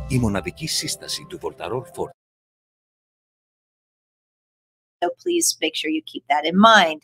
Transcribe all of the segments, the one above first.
η μοναδική σύσταση του βολταρόλ φόρτου. So please make sure you keep that in mind.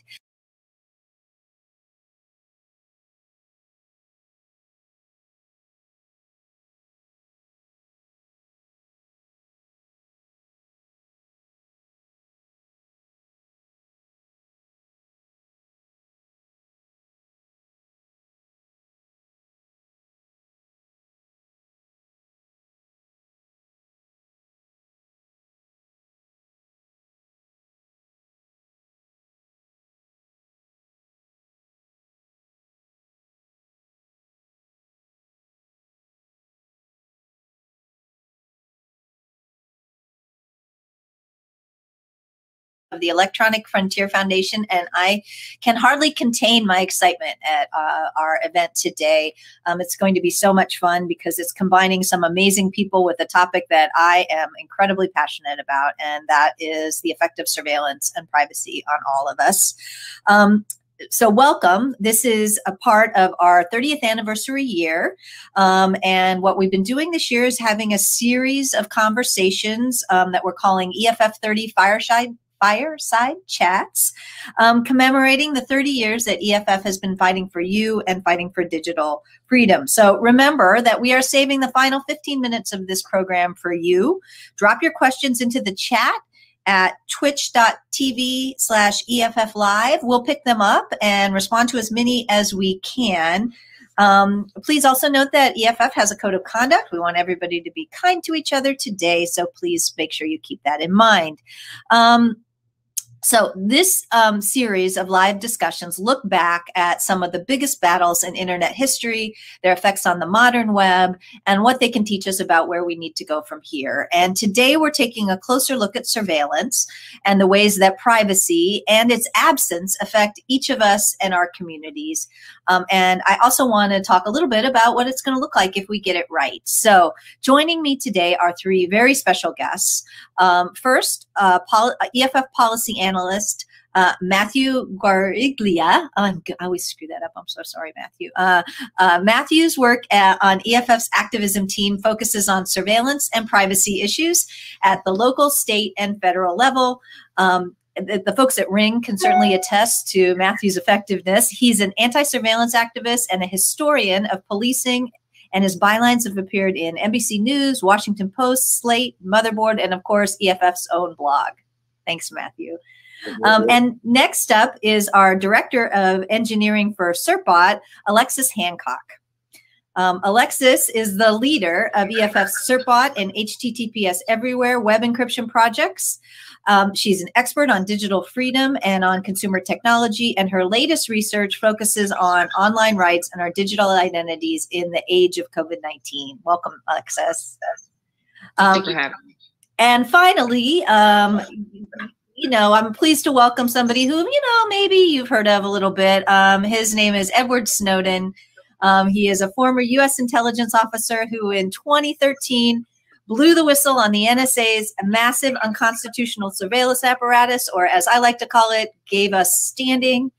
Of the Electronic Frontier Foundation, and I can hardly contain my excitement at our event today. It's going to be so much fun because it's combining some amazing people with a topic that I am incredibly passionate about, and that is the effect of surveillance and privacy on all of us. So welcome. This is a part of our 30th anniversary year. And what we've been doing this year is having a series of conversations that we're calling EFF 30 Fireside Chats, commemorating the 30 years that EFF has been fighting for you and fighting for digital freedom. So remember that we are saving the final 15 minutes of this program for you. Drop your questions into the chat at twitch.tv/EFF Live. We'll pick them up and respond to as many as we can. Please also note that EFF has a code of conduct. We want everybody to be kind to each other today, so please make sure you keep that in mind. So this series of live discussions look back at some of the biggest battles in internet history, their effects on the modern web, and what they can teach us about where we need to go from here. And today we're taking a closer look at surveillance and the ways that privacy and its absence affect each of us and our communities. And I also want to talk a little bit about what it's going to look like if we get it right. So joining me today are three very special guests. First, EFF policy analyst Matthew Guariglia. I always screw that up. I'm so sorry, Matthew. Matthew's work on EFF's activism team focuses on surveillance and privacy issues at the local, state, and federal level. The folks at Ring can certainly attest to Matthew's effectiveness. He's an anti-surveillance activist and a historian of policing, and his bylines have appeared in NBC News, Washington Post, Slate, Motherboard, and of course, EFF's own blog. Thanks, Matthew. And next up is our Director of Engineering for CertBot, Alexis Hancock. Alexis is the leader of EFF's CertBot and HTTPS Everywhere web encryption projects. She's an expert on digital freedom and on consumer technology, and her latest research focuses on online rights and our digital identities in the age of COVID-19. Welcome, Alexis. Thanks for having me. And finally, I'm pleased to welcome somebody who, maybe you've heard of a little bit. His name is Έντουαρντ Σνόουντεν. He is a former U.S. intelligence officer who in 2013 blew the whistle on the NSA's massive unconstitutional surveillance apparatus, or as I like to call it, gave us standing,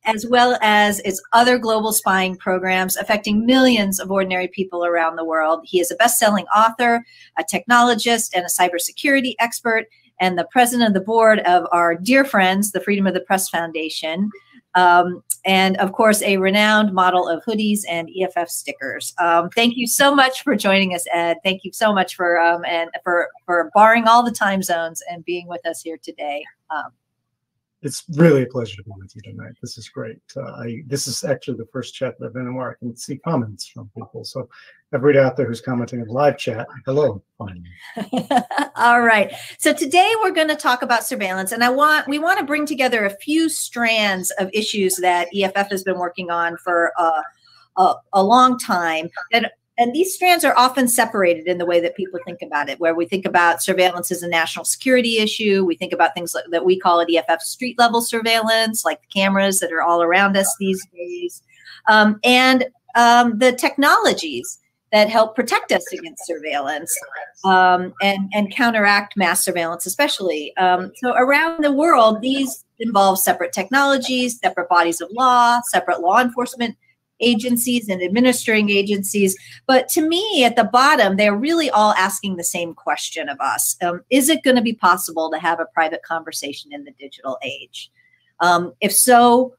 as well as its other global spying programs affecting millions of ordinary people around the world. He is a best-selling author, a technologist, and a cybersecurity expert, and the president of the board of our dear friends, the Freedom of the Press Foundation, and of course, a renowned model of hoodies and EFF stickers. Thank you so much for joining us, Ed. Thank you so much for barring all the time zones and being with us here today. It's really a pleasure to be with you tonight. This is great. This is actually the first chat that I've been in where I can see comments from people. So everybody out there who's commenting in live chat, hello, finally. All right. So today we're going to talk about surveillance, and we want to bring together a few strands of issues that EFF has been working on for a long time. And these strands are often separated in the way that people think about it, where we think about surveillance as a national security issue. We think about things that we call at EFF street level surveillance, like the cameras that are all around us these days, and the technologies that help protect us against surveillance and counteract mass surveillance, especially. So around the world, these involve separate technologies, separate bodies of law, separate law enforcement agencies and administering agencies. But to me, at the bottom, they're really all asking the same question of us. Is it going to be possible to have a private conversation in the digital age? If so,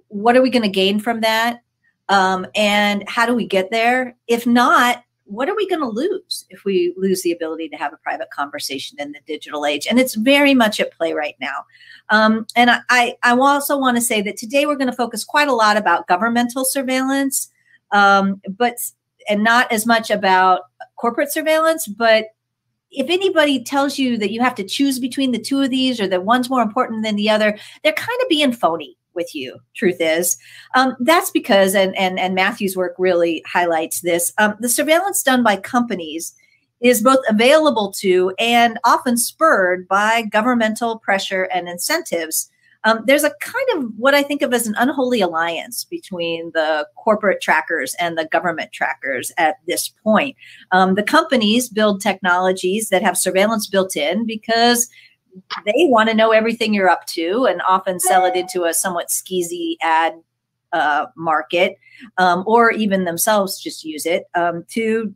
what are we going to gain from that? And how do we get there? If not, what are we going to lose if we lose the ability to have a private conversation in the digital age? And it's very much at play right now. And I also want to say that today we're going to focus quite a lot about governmental surveillance, and not as much about corporate surveillance. But if anybody tells you that you have to choose between the two of these, or that one's more important than the other, they're kind of being phony with you. Truth is, that's because, and Matthew's work really highlights this, the surveillance done by companies is both available to and often spurred by governmental pressure and incentives. There's a kind of what I think of as an unholy alliance between the corporate trackers and the government trackers at this point. The companies build technologies that have surveillance built in because they want to know everything you're up to, and often sell it into a somewhat skeezy ad market, or even themselves just use it to,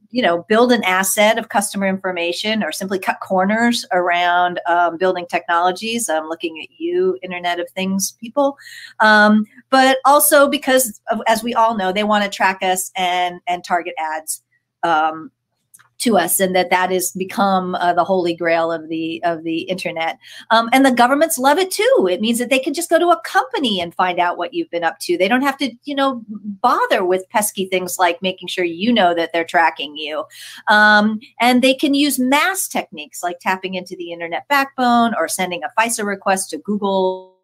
build an asset of customer information, or simply cut corners around building technologies. I'm looking at you, Internet of Things people, but also because, as we all know, they want to track us and target ads to us, and that has become the holy grail of the internet. And the governments love it too. It means that they can just go to a company and find out what you've been up to. They don't have to, bother with pesky things like making sure you know that they're tracking you. And they can use mass techniques like tapping into the internet backbone or sending a FISA request to Google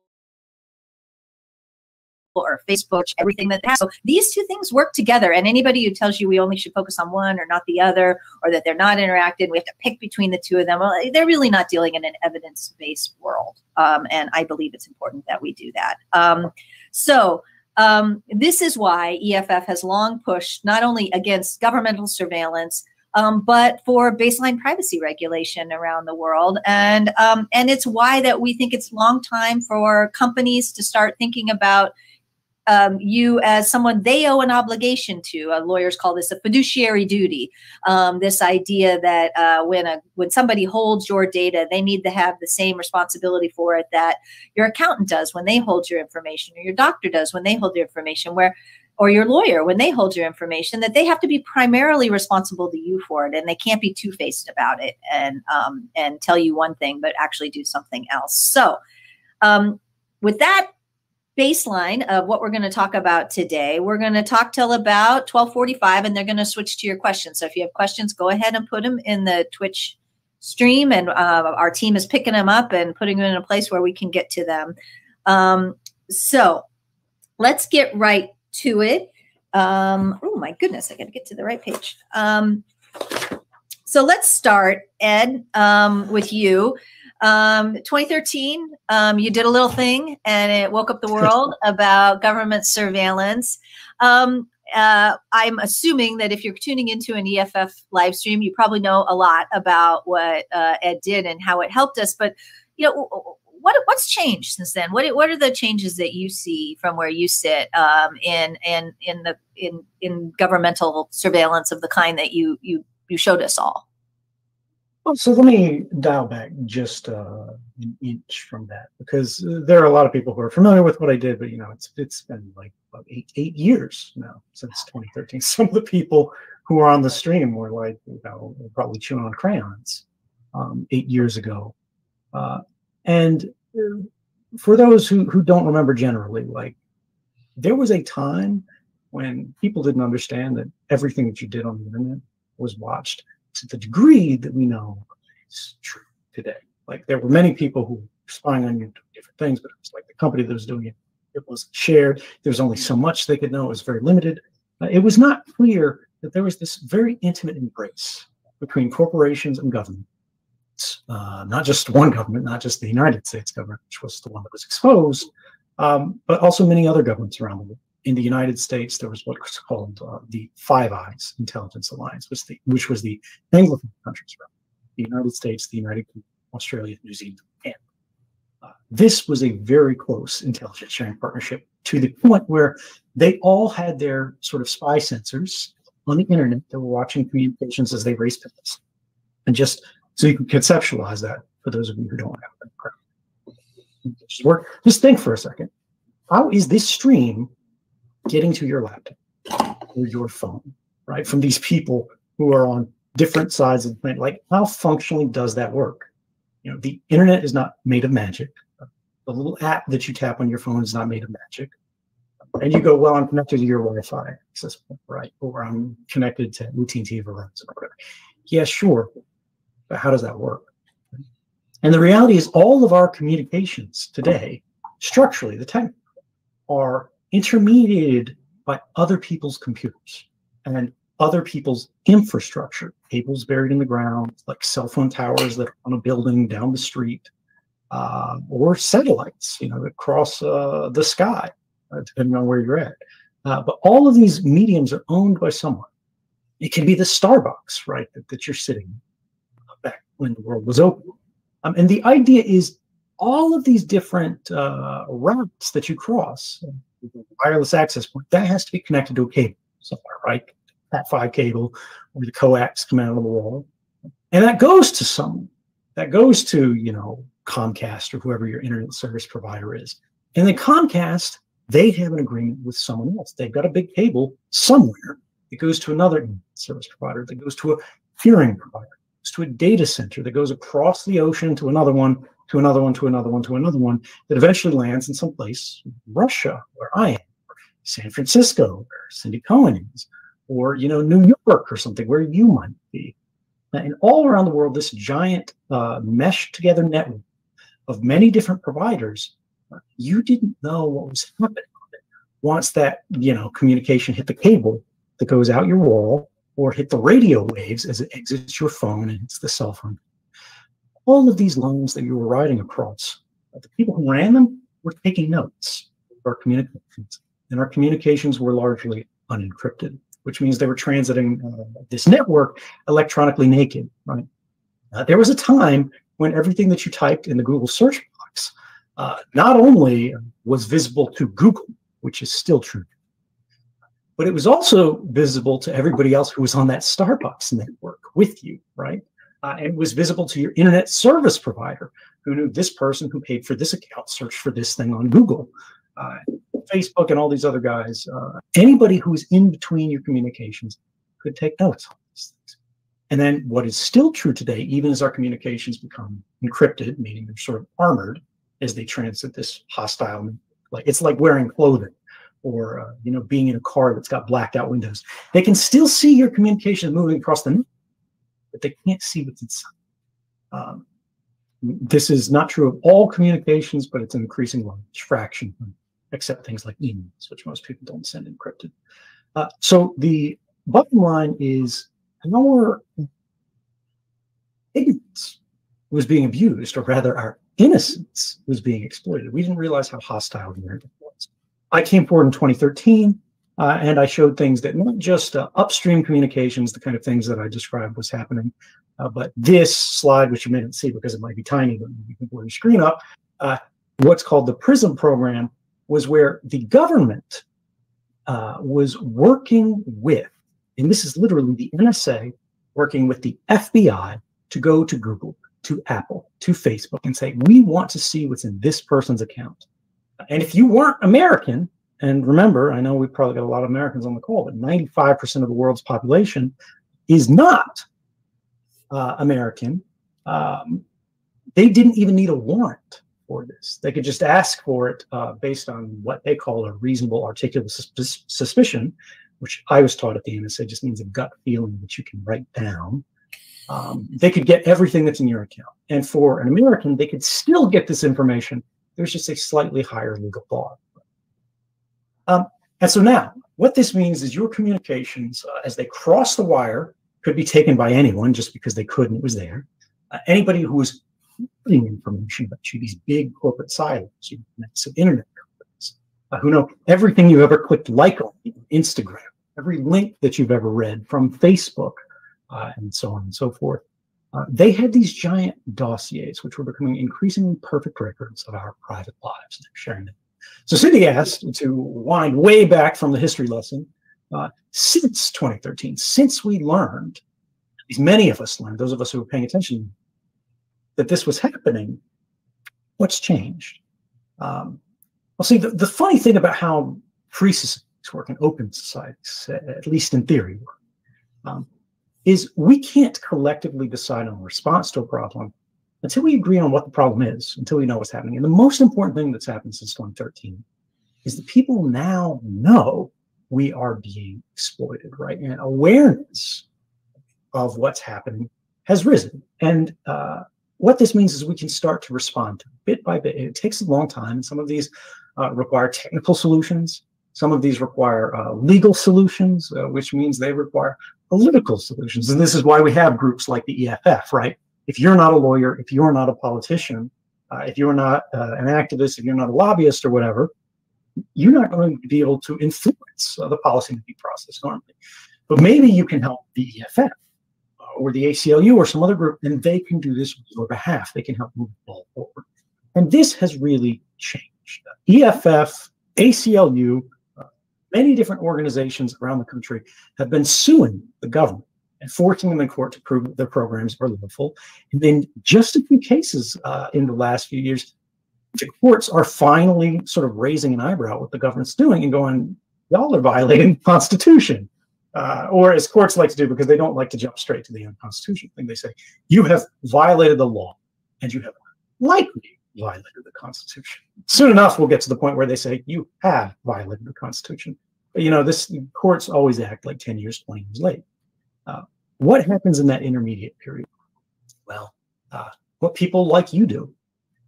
or Facebook, everything that they have. So these two things work together, and anybody who tells you we only should focus on one or not the other, or that they're not interacted, we have to pick between the two of them, well, they're really not dealing in an evidence-based world. And I believe it's important that we do that. This is why EFF has long pushed not only against governmental surveillance, but for baseline privacy regulation around the world. And it's why that we think it's long time for companies to start thinking about you as someone they owe an obligation to. Lawyers call this a fiduciary duty. This idea that when somebody holds your data, they need to have the same responsibility for it that your accountant does when they hold your information, or your doctor does when they hold your information, or your lawyer when they hold your information, that they have to be primarily responsible to you for it, and they can't be two-faced about it and tell you one thing but actually do something else. So with that baseline of what we're going to talk about today, we're going to talk till about 12:45, and they're going to switch to your questions. So if you have questions, go ahead and put them in the Twitch stream, and our team is picking them up and putting them in a place where we can get to them. So let's get right to it. Oh my goodness, I got to get to the right page. So let's start, Ed, with you. 2013, you did a little thing and it woke up the world about government surveillance. I'm assuming that if you're tuning into an EFF live stream, you probably know a lot about what Ed did and how it helped us. But what's changed since then? What are the changes that you see from where you sit in governmental surveillance of the kind that you showed us all? Well, so let me dial back just an inch from that, because there are a lot of people who are familiar with what I did, but it's been like about eight years now since 2013. Some of the people who are on the stream were like, probably chewing on crayons 8 years ago. And for those who don't remember generally, like, there was a time when people didn't understand that everything that you did on the internet was watched to the degree that we know is true today. Like, there were many people who were spying on you doing different things, but it was like the company that was doing it, it wasn't shared. There's only so much they could know. It was very limited. It was not clear that there was this very intimate embrace between corporations and government. Not just one government, not just the United States government, which was the one that was exposed, but also many other governments around the world. In the United States, there was what was called the Five Eyes Intelligence Alliance, which was the Anglophone countries around the United States, the United Kingdom, Australia, New Zealand, and this was a very close intelligence sharing partnership to the point where they all had their sort of spy sensors on the internet that were watching communications as they raced past. And just so you can conceptualize that for those of you who don't have that. Just think for a second. How is this stream getting to your laptop or your phone, right? From these people who are on different sides of the planet. Like, how functionally does that work? You know, the internet is not made of magic. The little app that you tap on your phone is not made of magic. And you go, well, I'm connected to your Wi-Fi access point, right? Or I'm connected to AT&T or whatever. Yeah, sure. But how does that work? And the reality is all of our communications today, structurally, the technical, are intermediated by other people's computers and other people's infrastructure, cables buried in the ground, like cell phone towers that are on a building down the street, or satellites, you know, that cross the sky, depending on where you're at. But all of these mediums are owned by someone. It can be the Starbucks, right, that you're sitting in back when the world was open. And the idea is all of these different routes that you cross, wireless access point, that has to be connected to a cable somewhere, right? That 5 cable or the coax coming out of the wall. And that goes to someone. That goes to, you know, Comcast or whoever your internet service provider is. And then Comcast, they have an agreement with someone else. They've got a big cable somewhere that goes to another service provider, that goes to a peering provider, goes to a data center, that goes across the ocean to another one, to another one, to another one, to another one, that eventually lands in some place, Russia, where I am, or San Francisco, where Cindy Cohen is, or, you know, New York or something, where you might be. And all around the world, this giant meshed together network of many different providers, you didn't know what was happening once that, you know, communication hit the cable that goes out your wall, or hit the radio waves as it exits your phone and hits the cell phone. All of these lines that you were riding across, the people who ran them were taking notes of our communications, and our communications were largely unencrypted, which means they were transiting this network electronically naked, right? There was a time when everything that you typed in the Google search box not only was visible to Google, which is still true, but it was also visible to everybody else who was on that Starbucks network with you, right? And it was visible to your internet service provider, who knew this person who paid for this account searched for this thing on Google. Facebook and all these other guys, anybody who's in between your communications could take notes on these things. And then what is still true today, even as our communications become encrypted, meaning they're sort of armored as they transit this hostile, like it's like wearing clothing, or you know, being in a car that's got blacked out windows. They can still see your communications moving across the net, but they can't see what's inside. This is not true of all communications, but it's an increasing large fraction, except things like emails, which most people don't send encrypted. So the bottom line is our ignorance was being abused, or rather our innocence was being exploited. We didn't realize how hostile the internet was. I came forward in 2013, and I showed things that not just upstream communications, the kind of things that I described was happening, but this slide, which you may not see because it might be tiny, but you can pull your screen up, what's called the PRISM program, was where the government was working with, and this is literally the NSA working with the FBI to go to Google, to Apple, to Facebook, and say, we want to see what's in this person's account. And if you weren't American, and remember, I know we've probably got a lot of Americans on the call, but 95% of the world's population is not American. They didn't even need a warrant for this. They could just ask for it based on what they call a reasonable articulate suspicion, which I was taught at the NSA just means a gut feeling that you can write down. They could get everything that's in your account. And for an American, they could still get this information. There's just a slightly higher legal bar. And so now, what this means is your communications, as they cross the wire, could be taken by anyone just because they could and it was there. Anybody who was putting information about you, these big corporate silos, some internet companies, who know everything you've ever clicked like on Instagram, every link that you've ever read from Facebook, and so on and so forth. They had these giant dossiers, which were becoming increasingly perfect records of our private lives. They're sharing them So Cindy asked to wind way back from the history lesson. Since 2013, since we learned, at least many of us learned, those of us who were paying attention, that this was happening, what's changed? Well, see, the funny thing about how free societies work and open societies, at least in theory, is we can't collectively decide on a response to a problem until we agree on what the problem is, until we know what's happening. And the most important thing that's happened since 2013 is that people now know we are being exploited, right? And awareness of what's happening has risen. And what this means is we can start to respond to bit by bit. It takes a long time. Some of these require technical solutions. Some of these require legal solutions, which means they require political solutions. And this is why we have groups like the EFF, right? If you're not a lawyer, if you're not a politician, if you're not an activist, if you're not a lobbyist or whatever, you're not going to be able to influence the policy-making process normally. But maybe you can help the EFF or the ACLU or some other group, and they can do this on your behalf. They can help move the ball forward. And this has really changed. EFF, ACLU, many different organizations around the country have been suing the government and forcing them in court to prove that their programs are lawful. And then just a few cases in the last few years, the courts are finally sort of raising an eyebrow at what the government's doing and going, y'all are violating the Constitution. Or as courts like to do, because they don't like to jump straight to the unconstitutional thing, they say, you have violated the law and you have likely violated the Constitution. Soon enough, we'll get to the point where they say, you have violated the Constitution. But, you know, this courts always act like 10 years, 20 years late. What happens in that intermediate period? Well, what people like you do.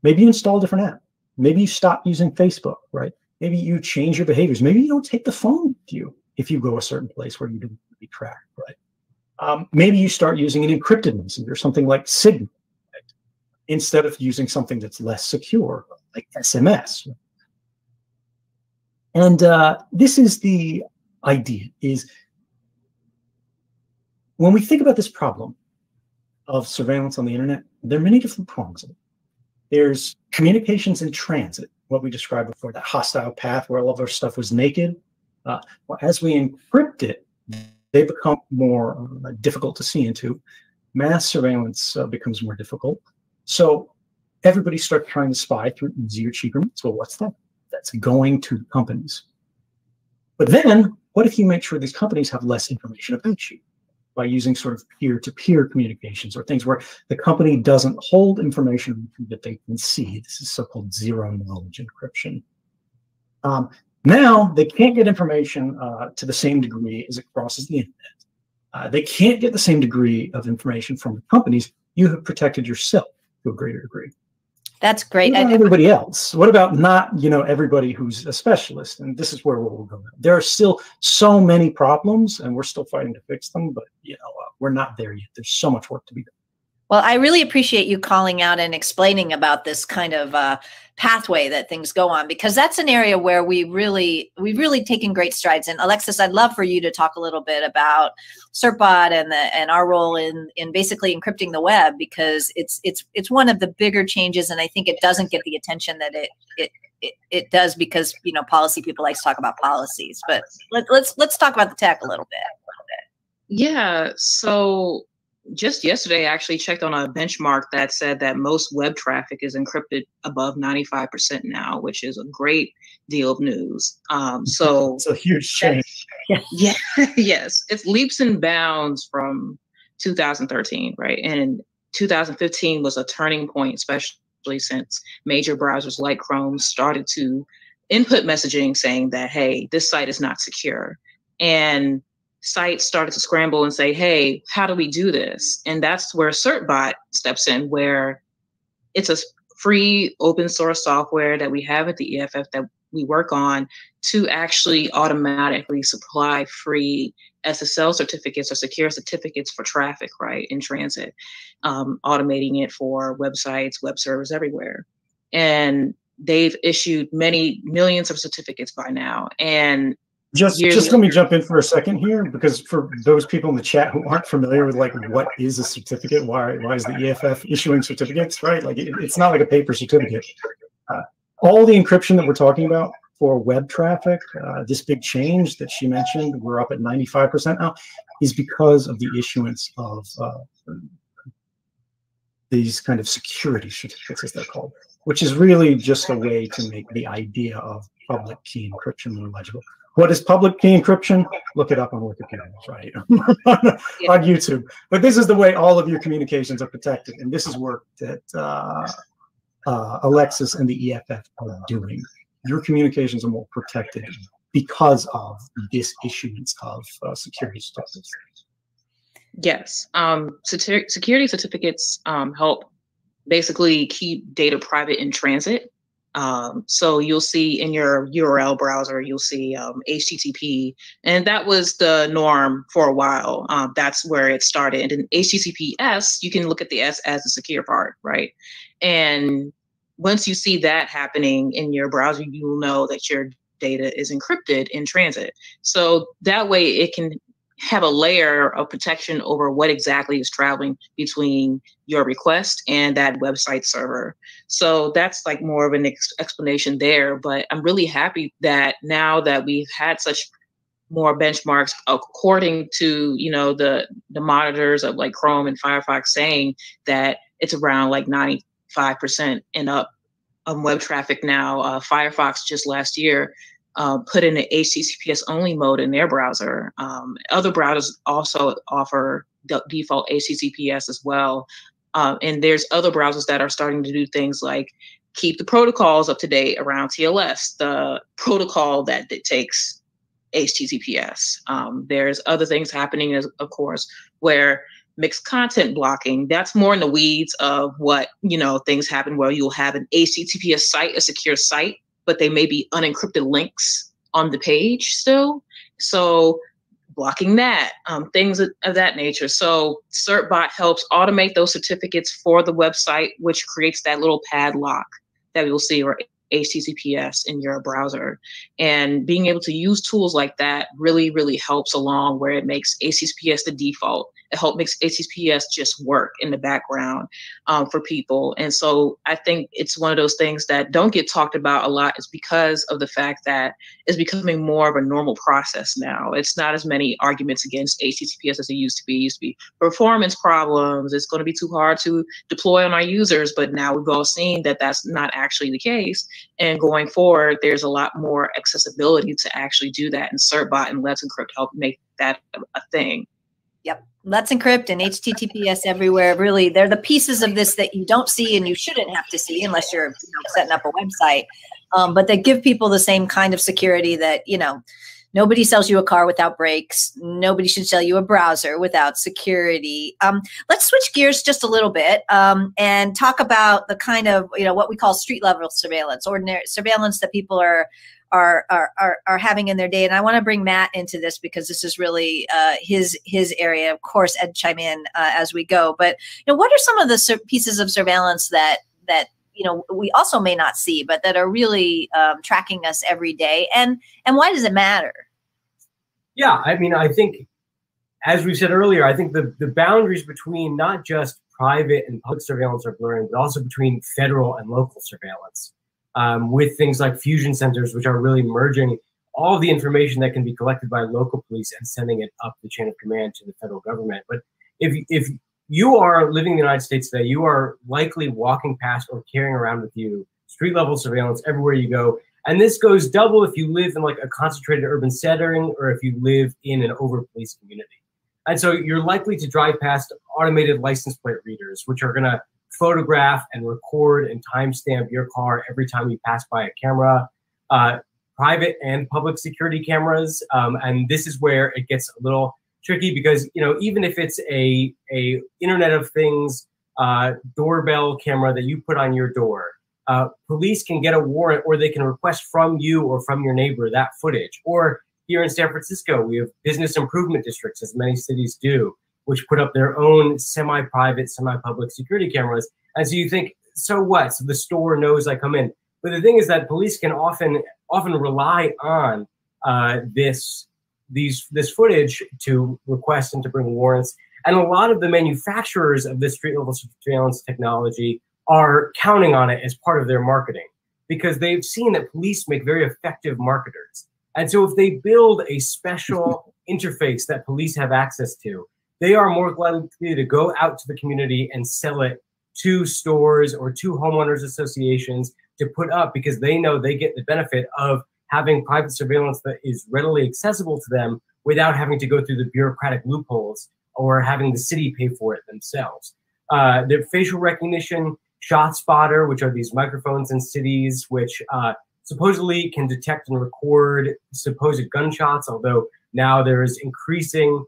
Maybe you install a different app. Maybe you stop using Facebook, right? Maybe you change your behaviors. Maybe you don't take the phone with you if you go a certain place where you don't want to be tracked, right? Maybe you start using an encrypted messenger, something like Signal, right? Instead of using something that's less secure, like SMS. And this is the idea, is when we think about this problem of surveillance on the internet, there are many different prongs of it. There's communications in transit, what we described before, that hostile path where all of our stuff was naked. Well, as we encrypt it, they become more difficult to see into. Mass surveillance becomes more difficult. So everybody starts trying to spy through easier, cheaper means. Well, what's that? That's going to companies. But then, what if you make sure these companies have less information about you by using sort of peer-to-peer communications or things where the company doesn't hold information that they can see? This is so-called zero-knowledge encryption. Now, they can't get information to the same degree as it crosses the internet. They can't get the same degree of information from the companies. You have protected yourself to a greater degree. That's great. What about everybody else? What about not, you know, everybody who's a specialist? And this is where we'll go. There are still so many problems, and we're still fighting to fix them. But you know, we're not there yet. There's so much work to be done. Well, I really appreciate you calling out and explaining about this kind of pathway that things go on, because that's an area where we've really taken great strides. And Alexis, I'd love for you to talk a little bit about Certbot and our role in basically encrypting the web, because it's one of the bigger changes, and I think it doesn't get the attention that it does, because you know, policy people like to talk about policies. But let's talk about the tech a little bit. Yeah. So just yesterday, I actually checked on a benchmark that said that most web traffic is encrypted above 95% now, which is a great deal of news. So it's a huge change. Yeah, yes, it's leaps and bounds from 2013, right? And 2015 was a turning point, especially since major browsers like Chrome started to input messaging saying that, hey, this site is not secure. And sites started to scramble and say, hey, how do we do this? And that's where Certbot steps in, where it's a free open source software that we have at the EFF that we work on to actually automatically supply free SSL certificates or secure certificates for traffic, right, in transit, automating it for websites, web servers everywhere. And they've issued many millions of certificates by now. And just let me jump in for a second here, because for those people in the chat who aren't familiar with like what is a certificate, why is the EFF issuing certificates, right? Like it's not like a paper certificate. all the encryption that we're talking about for web traffic, this big change that she mentioned, we're up at 95% now, is because of the issuance of these kind of security certificates, as they're called, which is really just a way to make the idea of public key encryption more legible. What is public key encryption? Look it up on Wikipedia, right? On YouTube. But this is the way all of your communications are protected, and this is work that Alexis and the EFF are doing. Your communications are more protected because of this issuance of security certificates. Yes, security certificates help basically keep data private in transit. So you'll see in your URL browser, you'll see HTTP, and that was the norm for a while. That's where it started. And in HTTPS, you can look at the S as the secure part, right? And once you see that happening in your browser, you will know that your data is encrypted in transit. So that way it can have a layer of protection over what exactly is traveling between your request and that website server. So that's like more of an explanation there. But I'm really happy that now that we've had such more benchmarks according to, you know, the monitors of like Chrome and Firefox saying that it's around like 95% and up on web traffic now. Firefox just last year put in an HTTPS only mode in their browser. Other browsers also offer default HTTPS as well. And there's other browsers that are starting to do things like keep the protocols up to date around TLS, the protocol that takes HTTPS. There's other things happening, of course, where mixed content blocking, that's more in the weeds of what, you know, things happen where you'll have an HTTPS site, a secure site, but they may be unencrypted links on the page still. So blocking that, things of that nature. So CertBot helps automate those certificates for the website, which creates that little padlock that you'll see, or HTTPS in your browser. And being able to use tools like that really, really helps along where it makes HTTPS the default. It helps makes HTTPS just work in the background for people. And so I think it's one of those things that don't get talked about a lot, is because of the fact that it's becoming more of a normal process now. It's not as many arguments against HTTPS as it used to be. It used to be performance problems. It's going to be too hard to deploy on our users. But now we've all seen that that's not actually the case. And going forward, there's a lot more accessibility to actually do that. And CertBot and Let's Encrypt help make that a thing. Yep. Let's Encrypt and HTTPS everywhere. Really, they're the pieces of this that you don't see and you shouldn't have to see unless you're setting up a website. But they give people the same kind of security that, you know, nobody sells you a car without brakes. Nobody should sell you a browser without security. Let's switch gears just a little bit and talk about the kind of, you know, what we call street level surveillance, ordinary surveillance that people are having in their day. And I want to bring Matt into this because this is really his area. Of course, Ed, chime in as we go. But, you know, what are some of the pieces of surveillance that you know we also may not see, but that are really tracking us every day? And why does it matter? Yeah, I mean, I think, as we said earlier, I think the boundaries between not just private and public surveillance are blurring, but also between federal and local surveillance. With things like fusion centers, which are really merging all of the information that can be collected by local police and sending it up the chain of command to the federal government. But if you are living in the United States today, you are likely walking past or carrying around with you street level surveillance everywhere you go. And this goes double if you live in like a concentrated urban setting or if you live in an over-policed community. And so you're likely to drive past automated license plate readers, which are going to photograph and record and timestamp your car every time you pass by a camera, private and public security cameras. And this is where it gets a little tricky because, you know, even if it's a Internet of Things doorbell camera that you put on your door, police can get a warrant or they can request from you or from your neighbor that footage. Or here in San Francisco, we have business improvement districts, as many cities do, which put up their own semi-private, semi-public security cameras. And so you think, so what? So the store knows I come in. But the thing is that police can often rely on this footage to request and to bring warrants. And a lot of the manufacturers of this street level surveillance technology are counting on it as part of their marketing. because they've seen that police make very effective marketers. And so if they build a special interface that police have access to, they are more likely to go out to the community and sell it to stores or to homeowners associations to put up, because they know they get the benefit of having private surveillance that is readily accessible to them without having to go through the bureaucratic loopholes or having the city pay for it themselves. The facial recognition, shot spotter, which are these microphones in cities, which supposedly can detect and record supposed gunshots, although now there is increasing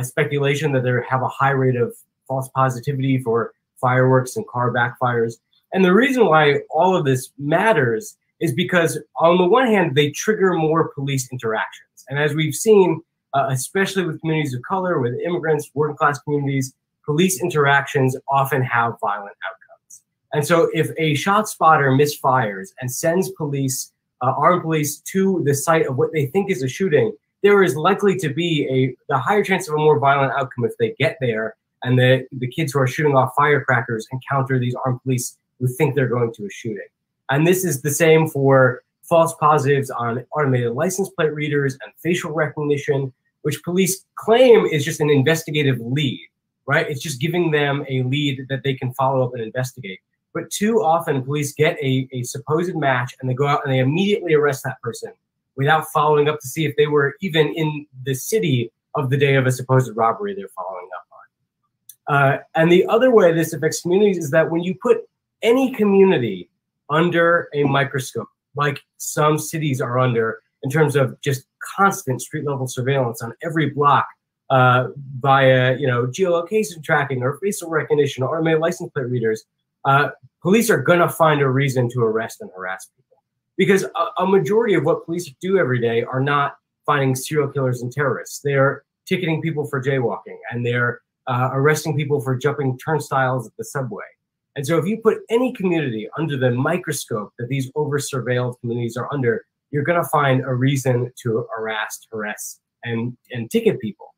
speculation that they have a high rate of false positivity for fireworks and car backfires. And the reason why all of this matters is because on the one hand, they trigger more police interactions. And as we've seen, especially with communities of color, with immigrants, working class communities, police interactions often have violent outcomes. And so if a shot spotter misfires and sends police, armed police, to the site of what they think is a shooting, there is likely to be the higher chance of a more violent outcome if they get there and the kids who are shooting off firecrackers encounter these armed police who think they're going to a shooting. And this is the same for false positives on automated license plate readers and facial recognition, which police claim is just an investigative lead, right? It's just giving them a lead that they can follow up and investigate. But too often police get a supposed match and they go out and they immediately arrest that person without following up to see if they were even in the city of the day of a supposed robbery they're following up on. And the other way this affects communities is that when you put any community under a microscope, like some cities are under in terms of just constant street level surveillance on every block via geolocation tracking or facial recognition or automated license plate readers, police are gonna find a reason to arrest and harass people. Because a majority of what police do every day are not finding serial killers and terrorists. They're ticketing people for jaywalking, and they're arresting people for jumping turnstiles at the subway. And so if you put any community under the microscope that these over-surveilled communities are under, you're gonna find a reason to harass, and ticket people.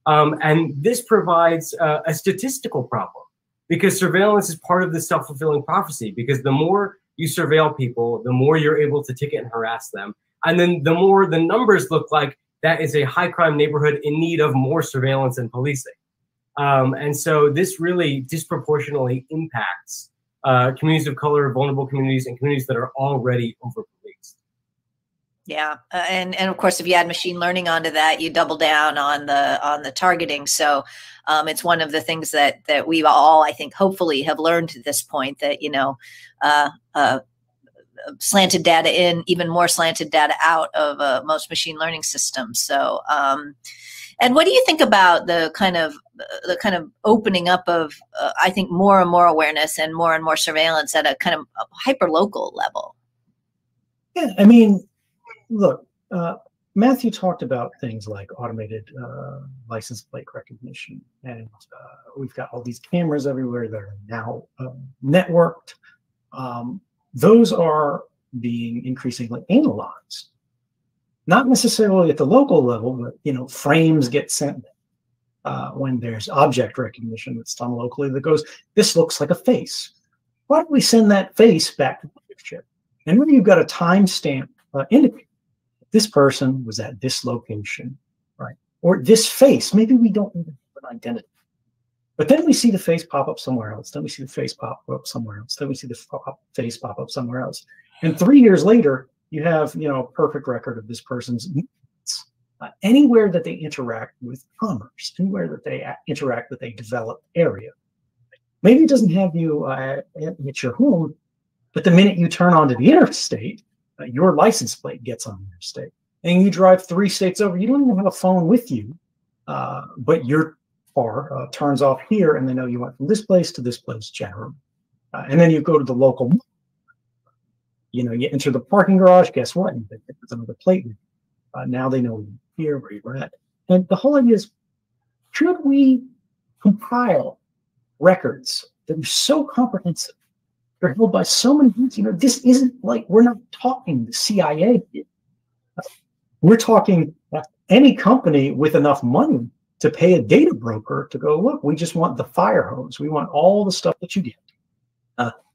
And this provides a statistical problem, because surveillance is part of the self-fulfilling prophecy, because the more you surveil people, the more you're able to ticket and harass them. And then the more the numbers look like that is a high crime neighborhood in need of more surveillance and policing. And so this really disproportionately impacts communities of color, vulnerable communities, and communities that are already over-policed. Yeah, and of course, if you add machine learning onto that, you double down on the targeting. So it's one of the things that we all, I think, hopefully have learned at this point, that slanted data in, even more slanted data out of most machine learning systems. So, and what do you think about the kind of opening up of I think more and more awareness and more surveillance at a kind of hyper local level? Yeah, I mean, look, Matthew talked about things like automated license plate recognition, and we've got all these cameras everywhere that are now networked. Those are being increasingly analyzed, not necessarily at the local level, but frames get sent when there's object recognition that's done locally that goes, this looks like a face. Why don't we send that face back to the chip? And when you've got a timestamp indicator, this person was at this location, right? Or this face, maybe we don't even have an identity. But then we see the face pop up somewhere else. Then we see the face pop up somewhere else. Then we see the face pop up somewhere else. And 3 years later, you have a perfect record of this person's movements. Anywhere that they interact with commerce, anywhere that they interact with a developed area. Maybe it doesn't have you at your home, but the minute you turn onto the interstate, your license plate gets on the interstate. And you drive 3 states over, you don't even have a phone with you, but your car turns off here, and they know you went from this place to this place generally. And then you go to the local, you enter the parking garage, guess what? There's another plate. Now they know here where you're at. And the whole idea is, should we compile records that are so comprehensive, they're held by so many groups? This isn't like, we're not talking the CIA. We're talking any company with enough money to pay a data broker to go, look, we just want the fire hose. We want all the stuff that you get,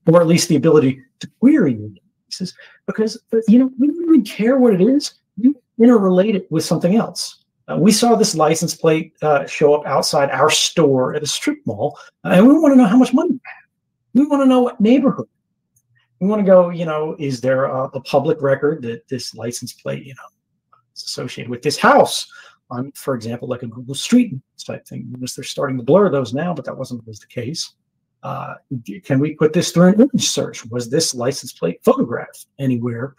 or at least the ability to query you. devices because, we don't really care what it is. We interrelate it with something else. We saw this license plate show up outside our store at a strip mall, and we want to know how much money we have. We want to know what neighborhood. We want to go, is there a public record that this license plate, is associated with this house on, for example, like a Google Street type thing. Notice they're starting to blur those now, but that wasn't always the case. Can we put this through an image search? Was this license plate photographed anywhere?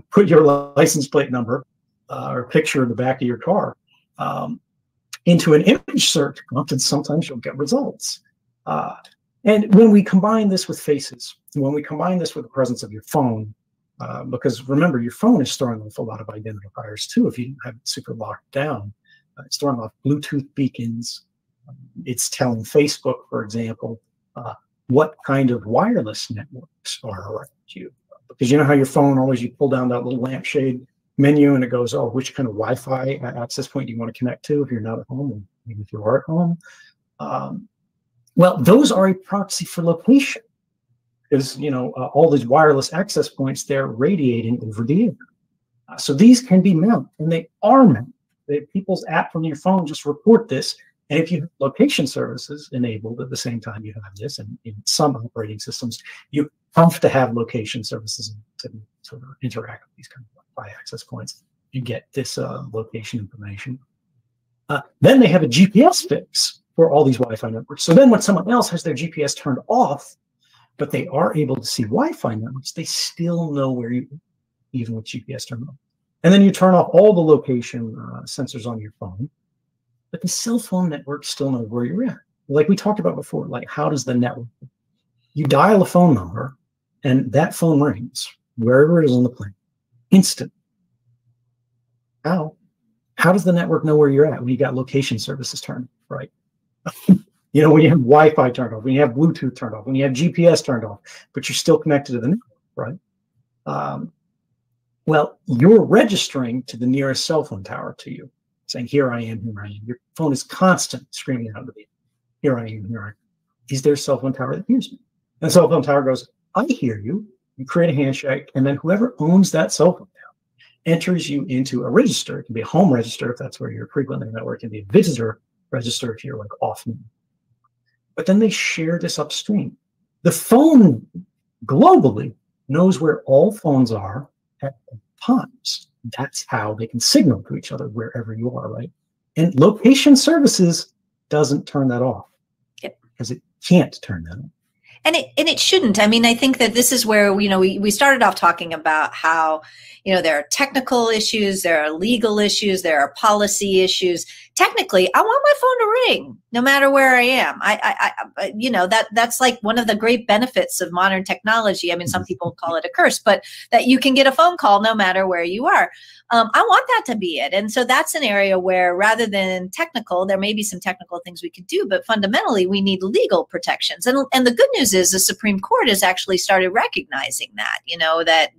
Put your license plate number or picture in the back of your car into an image search prompt, and sometimes you'll get results. And when we combine this with faces, when we combine this with the presence of your phone, because remember, your phone is throwing off a lot of identifiers too if you have it super locked down. It's throwing off Bluetooth beacons. It's telling Facebook, for example, what kind of wireless networks are around you. Because you know how your phone always, you pull down that little lampshade menu and it goes, oh, which kind of Wi-Fi access point do you want to connect to if you're not at home, and even if you are at home. Well, those are a proxy for location, because all these wireless access points, they're radiating over the air. So these can be mounted, and they are mounted. People's app from your phone just report this, and if you have location services enabled at the same time you have this, and in some operating systems, you have to have location services to sort of interact with these kind of Wi-Fi access points. You get this location information. Then they have a GPS fix for all these Wi-Fi networks. So then when someone else has their GPS turned off, but they are able to see Wi-Fi networks, they still know where you are, even with GPS turned off. And then you turn off all the location sensors on your phone, but the cell phone network still knows where you're at. Like we talked about before, like how does the network, you dial a phone number and that phone rings wherever it is on the plane, instant. How does the network know where you're at when you got location services turned off, right? When you have Wi-Fi turned off, when you have Bluetooth turned off, when you have GPS turned off, but you're still connected to the network, right? Well, you're registering to the nearest cell phone tower to you, saying, here I am, here I am. Your phone is constant screaming out of the here I am, here I am. Is there a cell phone tower that hears me? And the cell phone tower goes, I hear you. You create a handshake, and then whoever owns that cell phone tower enters you into a register. It can be a home register if that's where you're frequently in the network. It can be a visitor register if you're like often. But then they share this upstream. The phone globally knows where all phones are at all times. That's how they can signal to each other wherever you are, right? And location services doesn't turn that off. Yep. Because it can't turn that off. And it shouldn't. I mean, I think that this is where, we started off talking about how, there are technical issues, there are legal issues, there are policy issues. Technically, I want my phone to ring no matter where I am. That's like one of the great benefits of modern technology. I mean, some people call it a curse, but that you can get a phone call no matter where you are. I want that to be it. And so that's an area where, rather than technical, there may be some technical things we could do, but fundamentally we need legal protections. And the good news is the Supreme Court has actually started recognizing that,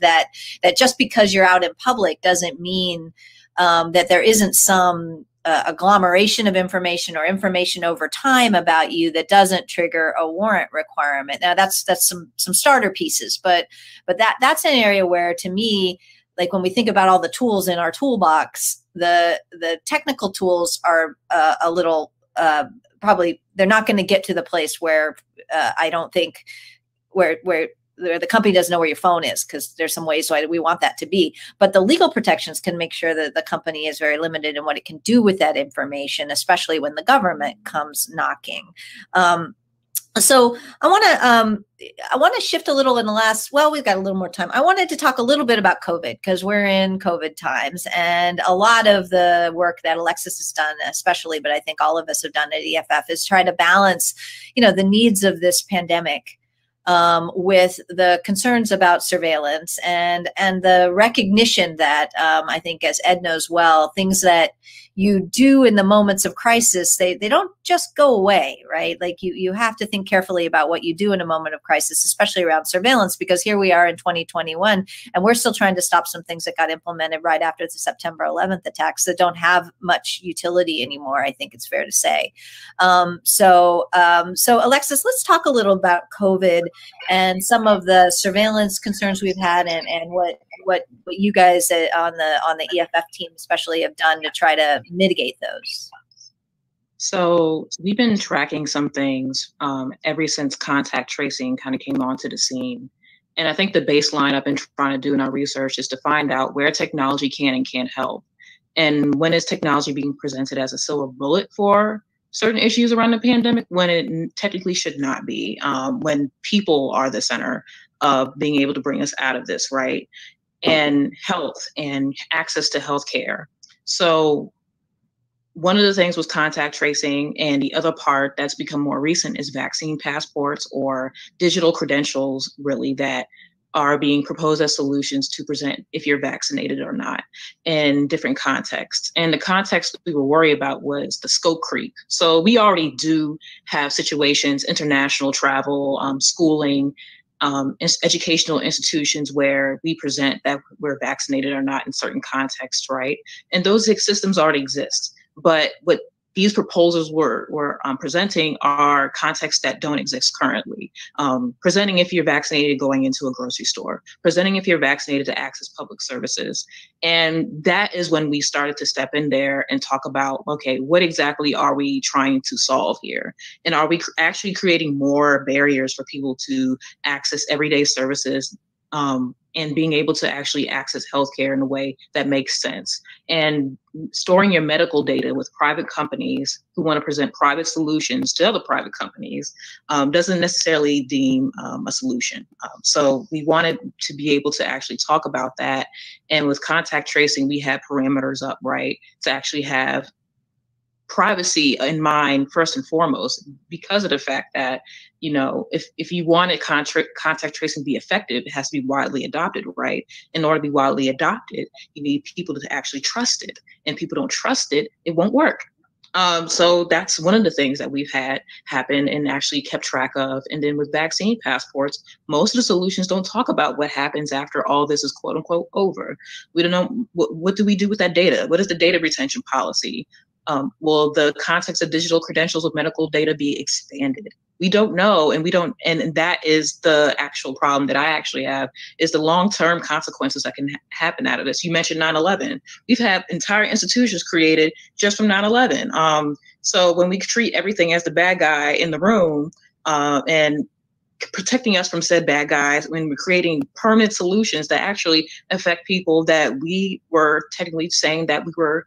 that just because you're out in public doesn't mean that there isn't some agglomeration of information or information over time about you that doesn't trigger a warrant requirement. Now that's some starter pieces, but that's an area where, to me, like when we think about all the tools in our toolbox, the technical tools are a little probably, they're not going to get to the place where I don't think where the company doesn't know where your phone is, because there's some ways we want that to be. But the legal protections can make sure that the company is very limited in what it can do with that information, especially when the government comes knocking. So I want to shift a little in the last, well, we've got a little more time. I wanted to talk a little bit about COVID, because we're in COVID times, and a lot of the work that Alexis has done, especially, but I think all of us have done at EFF, is try to balance, the needs of this pandemic with the concerns about surveillance and the recognition that I think, as Ed knows well, things that you do in the moments of crisis, they don't just go away, right? Like you have to think carefully about what you do in a moment of crisis, especially around surveillance, because here we are in 2021, and we're still trying to stop some things that got implemented right after the September 11th attacks that don't have much utility anymore, I think it's fair to say. So Alexis, let's talk a little about COVID and some of the surveillance concerns we've had, and what you guys on the EFF team especially have done to try to mitigate those. So we've been tracking some things ever since contact tracing kind of came onto the scene. And I think the baseline I've been trying to do in our research is to find out where technology can and can't help. And when is technology being presented as a silver bullet for certain issues around the pandemic, when it technically should not be, when people are the center of being able to bring us out of this, right? And health and access to healthcare. So one of the things was contact tracing, and the other part that's become more recent is vaccine passports or digital credentials, really, that are being proposed as solutions to present if you're vaccinated or not in different contexts. And the context we were worried about was the scope creep. So we already do have situations, international travel, schooling, educational institutions where we present that we're vaccinated or not in certain contexts, right? And those systems already exist. But what these proposals were presenting are contexts that don't exist currently. Presenting if you're vaccinated going into a grocery store, presenting if you're vaccinated to access public services. And that is when we started to step in there and talk about, okay, what exactly are we trying to solve here? And are we actually creating more barriers for people to access everyday services and being able to actually access healthcare in a way that makes sense? And storing your medical data with private companies who want to present private solutions to other private companies doesn't necessarily deem a solution. So we wanted to be able to actually talk about that. And with contact tracing, we had parameters up, right, to actually have privacy in mind first and foremost, because of the fact that, you know, if you wanted contact tracing to be effective, it has to be widely adopted, right? In order to be widely adopted, you need people to actually trust it, and people don't trust it, it won't work. So that's one of the things that we've had happen and actually kept track of. And then with vaccine passports, most of the solutions don't talk about what happens after all this is quote unquote over. We don't know what do we do with that data? What is the data retention policy? Will the context of digital credentials with medical data be expanded? We don't know, and we don't, and that is the actual problem that I actually have, is the long-term consequences that can happen out of this. You mentioned 9/11. We've had entire institutions created just from 9/11. So when we treat everything as the bad guy in the room and protecting us from said bad guys, when we're creating permanent solutions that actually affect people that we were technically saying that we were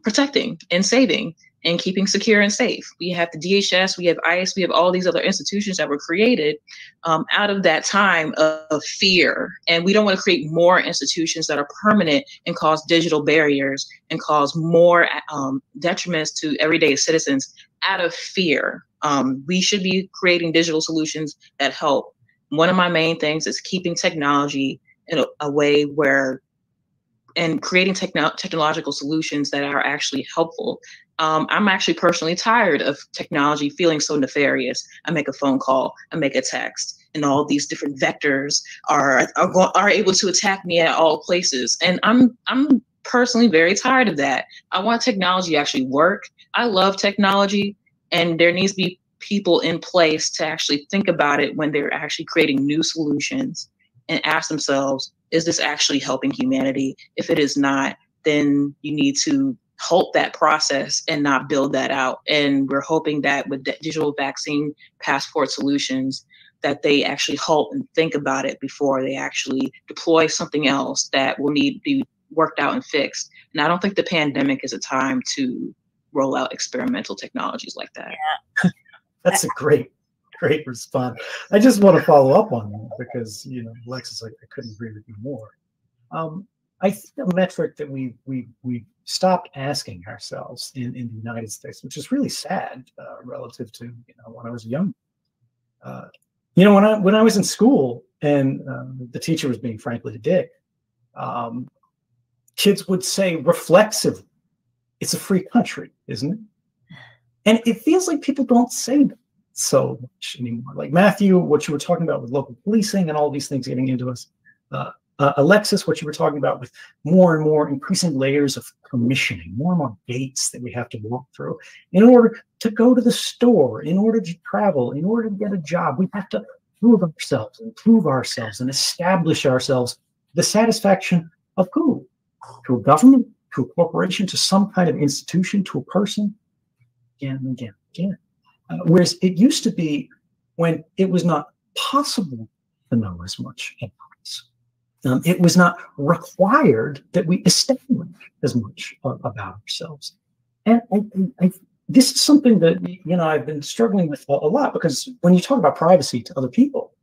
protecting and saving and keeping secure and safe. We have the DHS, we have ICE, we have all these other institutions that were created out of that time of fear. And we don't want to create more institutions that are permanent and cause digital barriers and cause more detriments to everyday citizens out of fear. We should be creating digital solutions that help. One of my main things is keeping technology in a way where and creating technological solutions that are actually helpful. I'm actually personally tired of technology feeling so nefarious. I make a phone call, I make a text, and all these different vectors are able to attack me at all places. And I'm personally very tired of that. I want technology to actually work. I love technology, and there needs to be people in place to actually think about it when they're actually creating new solutions and ask themselves, is this actually helping humanity? If it is not, then you need to halt that process and not build that out. And we're hoping that with digital vaccine passport solutions, that they actually halt and think about it before they actually deploy something else that will need to be worked out and fixed. And I don't think the pandemic is a time to roll out experimental technologies like that. Yeah. That's a great response. I just want to follow up on that because, you know, Alexis, I couldn't agree with you more. I think a metric that we stopped asking ourselves in the United States, which is really sad relative to, you know, when I was young. You know, when I was in school and the teacher was being frankly a dick, kids would say reflexively, "It's a free country, isn't it?" And it feels like people don't say that so much anymore. Like Matthew, what you were talking about with local policing and all these things getting into us. Alexis, what you were talking about with more and more increasing layers of permissioning, more and more gates that we have to walk through in order to go to the store, in order to travel, in order to get a job. We have to improve ourselves, and establish ourselves. The satisfaction of who? To a government, to a corporation, to some kind of institution, to a person, again and again and again. Whereas it used to be when it was not possible to know as much about us. It was not required that we establish as much about ourselves. And this is something that, you know, I've been struggling with a lot, because when you talk about privacy to other people,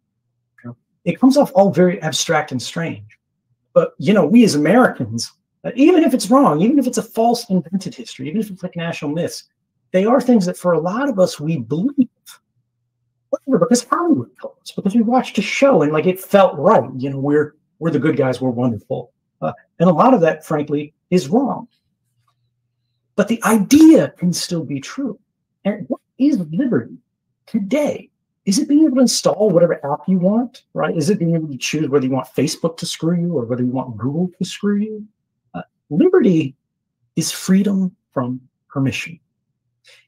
you know, it comes off all very abstract and strange. But, you know, we as Americans, even if it's wrong, even if it's a false invented history, even if it's like national myths, they are things that for a lot of us we believe. Whatever, because Hollywood told us, because we watched a show and like it felt right. You know, we're the good guys, we're wonderful. And a lot of that, frankly, is wrong. But the idea can still be true. And what is liberty today? Is it being able to install whatever app you want, right? Is it being able to choose whether you want Facebook to screw you or whether you want Google to screw you? Liberty is freedom from permission.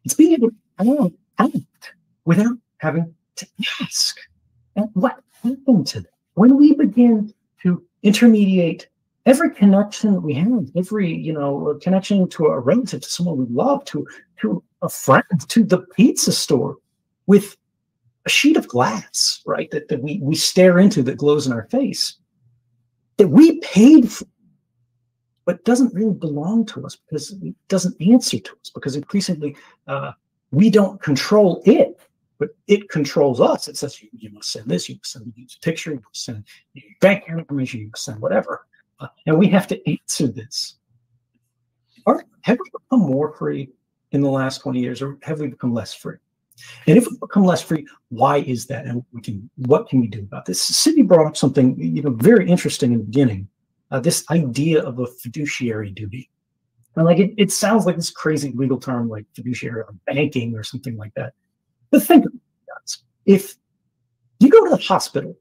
It's being able to act without having to ask. And what happened to that? When we begin to intermediate every connection that we have, every, you know, connection to a relative, to someone we love, to a friend, to the pizza store, with a sheet of glass, right, that we stare into, that glows in our face, that we paid for, but doesn't really belong to us because it doesn't answer to us, because increasingly we don't control it, but it controls us. It says, you must send this, you must send a picture, you must send bank account information, you must send whatever. And we have to answer this. Have we become more free in the last 20 years, or have we become less free? And if we become less free, why is that? And what can we do about this? Sydney brought up something, you know, very interesting in the beginning. This idea of a fiduciary duty. And like it sounds like this crazy legal term like fiduciary or banking or something like that. But think about it, guys. If you go to the hospital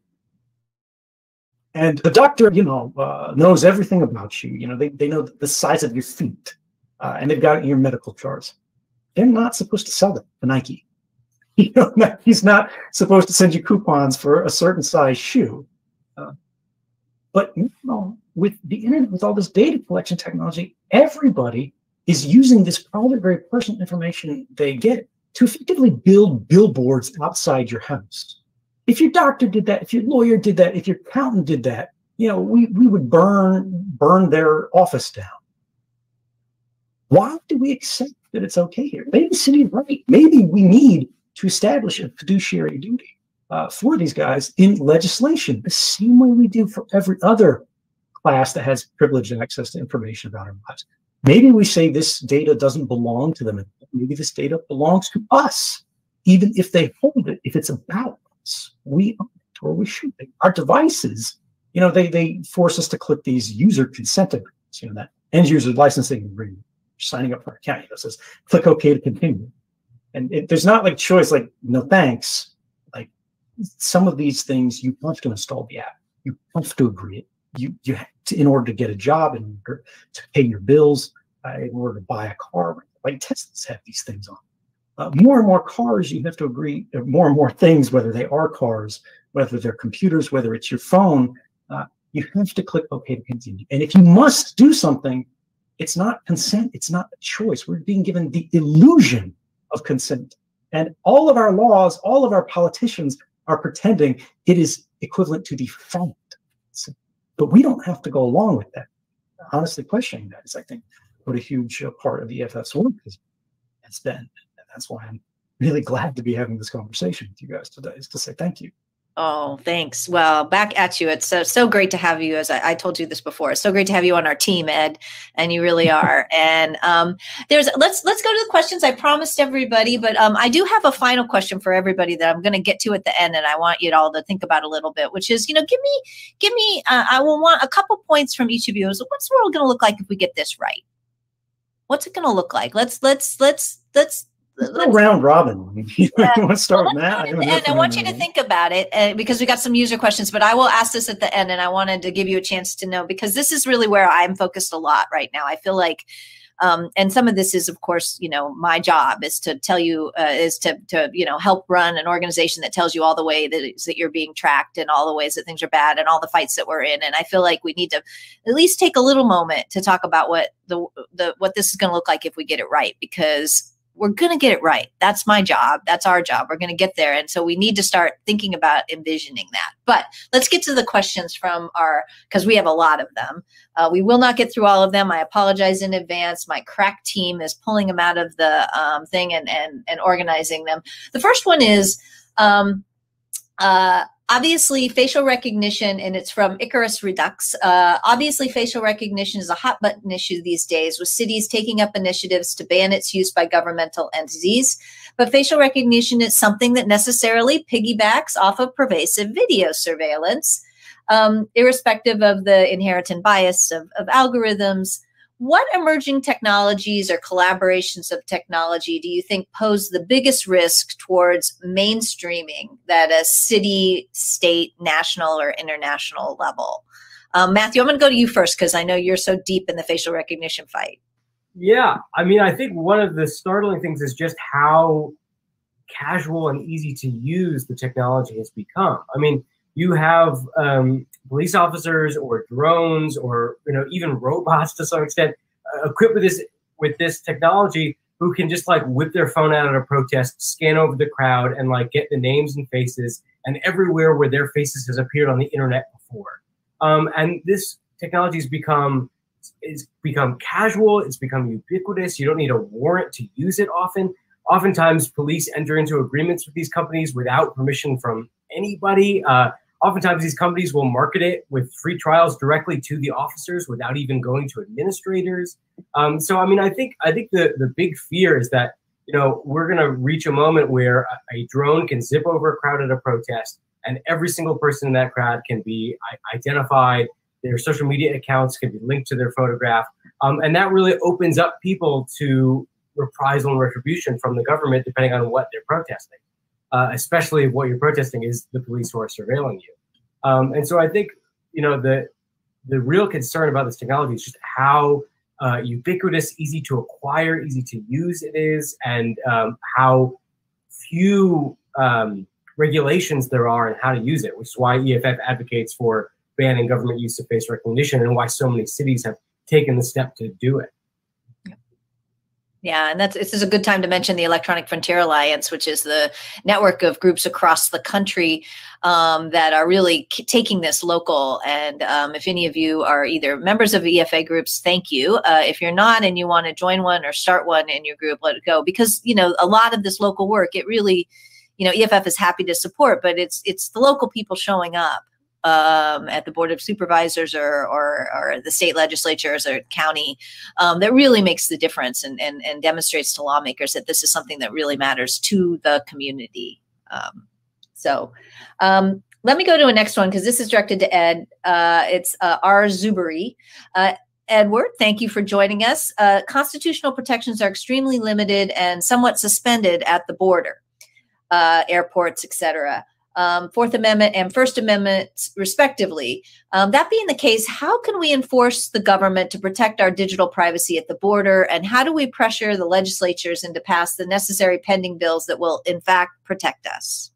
and the doctor, you know, knows everything about you, you know, they know the size of your feet, and they've got it in your medical charts, they're not supposed to sell it to Nike. You know, he's not supposed to send you coupons for a certain size shoe. But you know, with the internet, with all this data collection technology, everybody is using this private, very personal information they get to effectively build billboards outside your house. If your doctor did that, if your lawyer did that, if your accountant did that, you know, we would burn their office down. Why do we accept that it's okay here? Maybe the city is right. Maybe we need to establish a fiduciary duty for these guys in legislation, the same way we do for every other class that has privileged access to information about our lives. Maybe we say this data doesn't belong to them. Maybe this data belongs to us, even if they hold it, if it's about us. We own it, or we should be. Our devices, you know, they force us to click these user consent agreements, you know, that end user licensing agreement, signing up for an account, you know, it says click OK to continue. And there's not like choice, like no thanks. Like some of these things, you have to install the app. You have to agree. You have to, in order to get a job, in order to pay your bills, in order to buy a car. Like Teslas have these things on. More and more cars, you have to agree. More and more things, whether they are cars, whether they're computers, whether it's your phone, you have to click OK to continue. And if you must do something, it's not consent. It's not a choice. We're being given the illusion of consent. And all of our laws, all of our politicians are pretending it is equivalent to the fact. But we don't have to go along with that. Honestly, questioning that is, I think, what a huge part of the EFF's work has been. And that's why I'm really glad to be having this conversation with you guys today, is to say thank you. Oh, thanks. Well, back at you. It's so great to have you. As I told you this before, it's so great to have you on our team, Ed, and you really are. And let's go to the questions I promised everybody, but I do have a final question for everybody that I'm going to get to at the end, and I want you all to think about a little bit, which is, you know, give me. I will want a couple points from each of you. So what's the world going to look like if we get this right? What's it going to look like? Let's round robin. You want to start with Matt? And I want you to think about it because we got some user questions, but I will ask this at the end, and I wanted to give you a chance to know, because this is really where I'm focused a lot right now. I feel like, and some of this is, of course, you know, my job is to tell you, is to you know, help run an organization that tells you all the way that you're being tracked and all the ways that things are bad and all the fights that we're in. And I feel like we need to at least take a little moment to talk about what what this is going to look like if we get it right, because we're going to get it right. That's my job. That's our job. We're going to get there. And so we need to start thinking about envisioning that. But let's get to the questions from because we have a lot of them. We will not get through all of them. I apologize in advance. My crack team is pulling them out of the thing and organizing them. The first one is, obviously, facial recognition, and it's from Icarus Redux. Obviously, facial recognition is a hot button issue these days, with cities taking up initiatives to ban its use by governmental entities. But facial recognition is something that necessarily piggybacks off of pervasive video surveillance, irrespective of the inherent bias of algorithms. What emerging technologies or collaborations of technology do you think pose the biggest risk towards mainstreaming at a city, state, national, or international level? Matthew, I'm going to go to you first because I know you're so deep in the facial recognition fight. Yeah, I mean, I think one of the startling things is just how casual and easy to use the technology has become. I mean, you have police officers or drones or, you know, even robots to some extent equipped with this technology who can just like whip their phone out at a protest, scan over the crowd, and like get the names and faces and everywhere where their faces has appeared on the internet before. And this technology has become casual. It's become ubiquitous. You don't need a warrant to use it often. Oftentimes, police enter into agreements with these companies without permission from anybody. Oftentimes, these companies will market it with free trials directly to the officers without even going to administrators. So, I mean, I think the big fear is that, you know, we're going to reach a moment where a drone can zip over a crowd at a protest, and every single person in that crowd can be identified. Their social media accounts can be linked to their photograph, and that really opens up people to reprisal and retribution from the government, depending on what they're protesting. Especially if what you're protesting is the police who are surveilling you. And so I think, you know, the real concern about this technology is just how ubiquitous, easy to acquire, easy to use it is, and how few regulations there are on how to use it, which is why EFF advocates for banning government use of face recognition and why so many cities have taken the step to do it. Yeah, and this is a good time to mention the Electronic Frontier Alliance, which is the network of groups across the country that are really taking this local. And if any of you are either members of EFA groups, thank you. If you're not and you want to join one or start one in your group, let it go. Because, you know, a lot of this local work, it really, you know, EFF is happy to support, but it's the local people showing up at the Board of Supervisors or the state legislatures or county that really makes the difference and demonstrates to lawmakers that this is something that really matters to the community. Let me go to a next one because this is directed to Ed. It's R. Zuberi. Edward, thank you for joining us. Constitutional protections are extremely limited and somewhat suspended at the border, airports, etc. Fourth Amendment and First Amendment, respectively. That being the case, how can we enforce the government to protect our digital privacy at the border? And how do we pressure the legislatures into pass the necessary pending bills that will, in fact, protect us?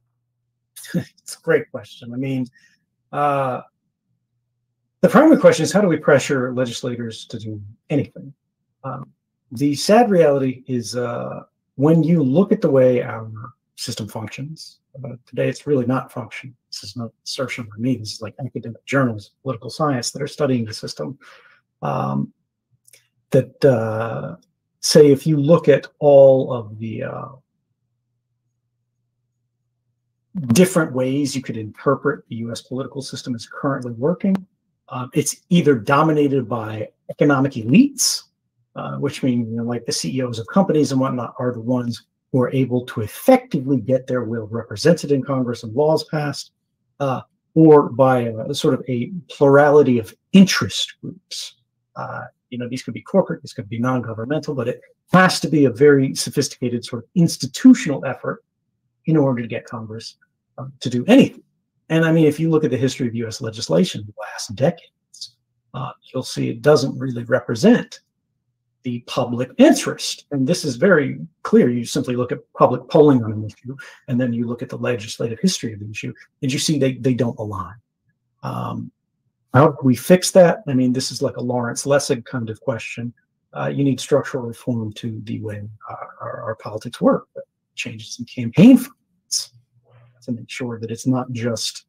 It's a great question. I mean, the primary question is, how do we pressure legislators to do anything? The sad reality is when you look at the way our system functions, today it's really not functioning. This is not assertion by me. This is like academic journals, political science that are studying the system. Say if you look at all of the different ways you could interpret the U.S. political system as currently working, it's either dominated by economic elites, which means, you know, like the CEOs of companies and whatnot are the ones who are able to effectively get their will represented in Congress and laws passed, or by sort of a plurality of interest groups These could be corporate, these could be non-governmental, but it has to be a very sophisticated sort of institutional effort in order to get Congress to do anything. And I mean, if you look at the history of U.S. legislation the last decades, you'll see it doesn't really represent the public interest. And this is very clear. You simply look at public polling on an issue, and then you look at the legislative history of the issue, and you see they don't align. How do we fix that? I mean, this is like a Lawrence Lessig kind of question. You need structural reform to the way our politics work. Changes in campaign finance to make sure that it's not just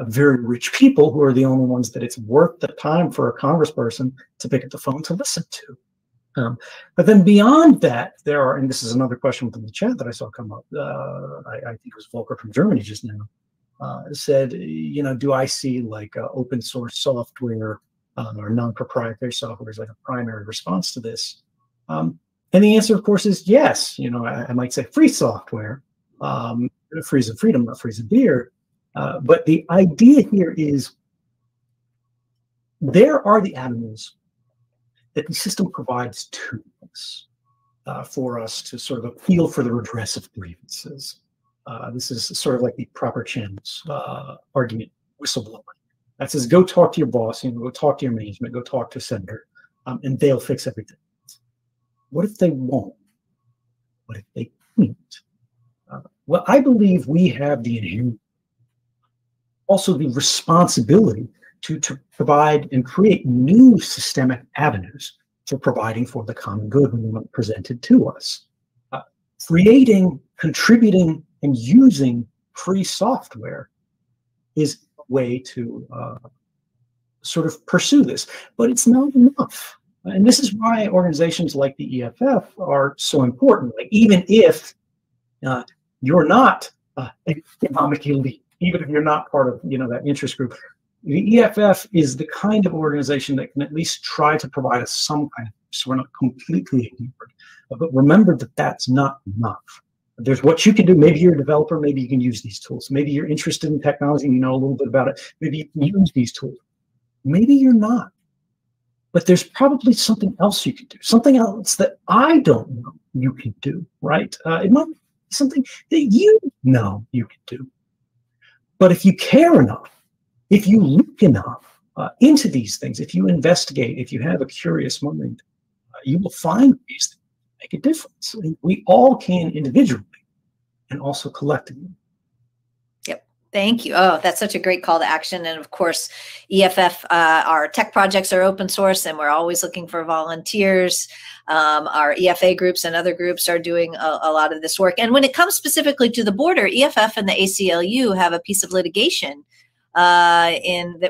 very rich people who are the only ones that it's worth the time for a congressperson to pick up the phone to listen to. But then beyond that, there are, and this is another question within the chat that I saw come up. I think it was Volker from Germany just now. Said, do I see like open source software or non-proprietary software as like a primary response to this? And the answer, of course, is yes. I might say free software, frees of freedom, not frees of beer. But the idea here is there are the avenues that the system provides to us for us to sort of appeal for the redress of grievances. This is sort of like the proper channels argument, whistleblowing. That says, go talk to your boss, go talk to your management, go talk to a senator, and they'll fix everything. What if they won't? What if they can't? Well, I believe we have the inherent, also the responsibility to provide and create new systemic avenues for providing for the common good when they're presented to us. Creating, contributing, and using free software is a way to sort of pursue this, but it's not enough. And this is why organizations like the EFF are so important. Like, even if you're not economic elite, even if you're not part of that interest group, the EFF is the kind of organization that can at least try to provide us some kind of, so we're not completely ignored. But remember that that's not enough. There's what you can do. Maybe you're a developer. Maybe you can use these tools. Maybe you're interested in technology and you know a little bit about it. Maybe you can use these tools. Maybe you're not. But there's probably something else you can do. Something else that I don't know you can do, right? It might be something that you know you can do. But if you care enough, if you look enough into these things, if you investigate, if you have a curious mind, you will find ways that make a difference. We all can individually and also collectively. Yep. Thank you. Oh, that's such a great call to action. And of course, EFF, our tech projects are open source, and we're always looking for volunteers. Our EFA groups and other groups are doing a lot of this work. And when it comes specifically to the border, EFF and the ACLU have a piece of litigation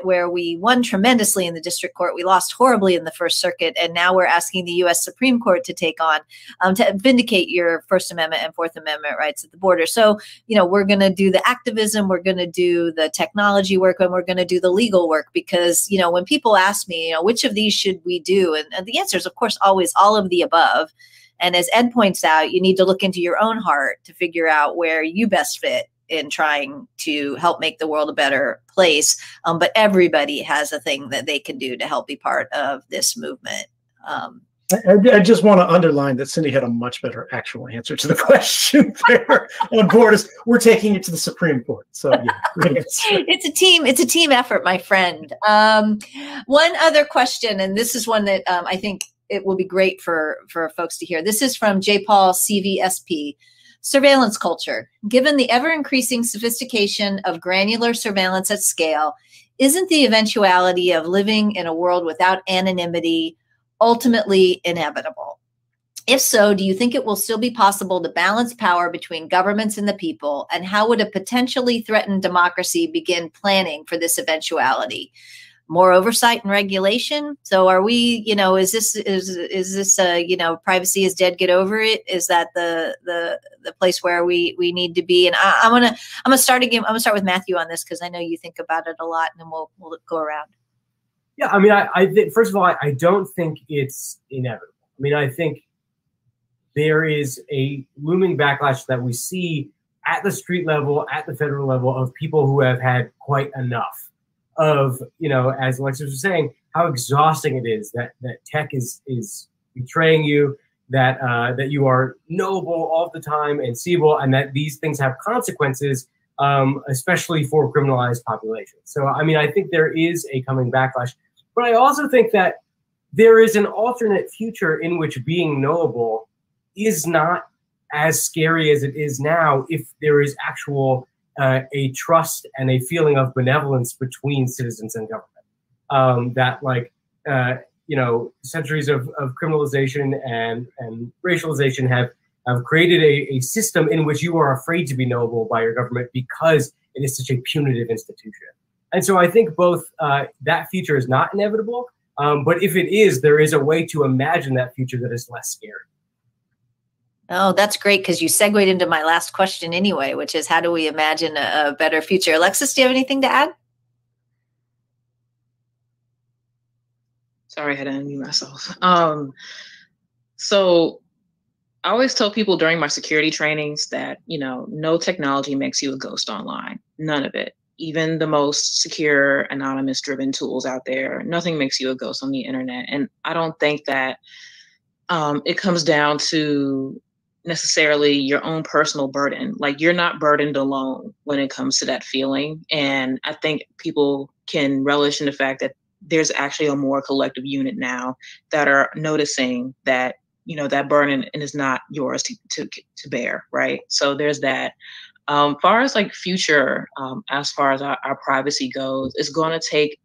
where we won tremendously in the district court. We lost horribly in the First Circuit, and now we're asking the U.S. Supreme Court to take on to vindicate your First Amendment and Fourth Amendment rights at the border. So, we're going to do the activism, we're going to do the technology work, and we're going to do the legal work, because, when people ask me, which of these should we do? And the answer is, of course, always all of the above. And as Ed points out, you need to look into your own heart to figure out where you best fit in trying to help make the world a better place. But everybody has a thing that they can do to help be part of this movement. I just want to underline that Cindy had a much better actual answer to the question there on borders. We're taking it to the Supreme Court. So yeah, it's a team effort, my friend. One other question, and this is one that I think it will be great for folks to hear. This is from J. Paul CVSP. Surveillance culture. Given the ever-increasing sophistication of granular surveillance at scale, isn't the eventuality of living in a world without anonymity ultimately inevitable? If so, do you think it will still be possible to balance power between governments and the people? And how would a potentially threatened democracy begin planning for this eventuality? More oversight and regulation. So are we, is this privacy is dead, get over it? Is that the place where we need to be? And I'm gonna start again. I'm gonna start with Matthew on this, because I know you think about it a lot, and then we'll go around. Yeah, I mean, I think, first of all, I don't think it's inevitable. I mean, I think there is a looming backlash that we see at the street level, at the federal level, of people who have had quite enough of, you know, as Alexis was saying, how exhausting it is that tech is betraying you, that you are knowable all the time and seeable, and that these things have consequences, especially for criminalized populations. So, I mean, I think there is a coming backlash, but I also think that there is an alternate future in which being knowable is not as scary as it is now if there is actual a trust and a feeling of benevolence between citizens and government. That, like, you know, centuries of criminalization and racialization have created a system in which you are afraid to be knowable by your government because it is such a punitive institution. And so I think both that future is not inevitable, but if it is, there is a way to imagine that future that is less scary. Oh, that's great, because you segued into my last question anyway, which is how do we imagine a better future? Alexis, do you have anything to add? Sorry, I had to unmute myself. So I always tell people during my security trainings that, you know, no technology makes you a ghost online. None of it. Even the most secure, anonymous driven tools out there, nothing makes you a ghost on the internet. And I don't think that it comes down to necessarily your own personal burden. Like, you're not burdened alone when it comes to that feeling. And I think people can relish in the fact that there's actually a more collective unit now that are noticing that, you know, that burden is not yours to bear, right? So there's that. Far as like future, as far as our privacy goes, it's going to take,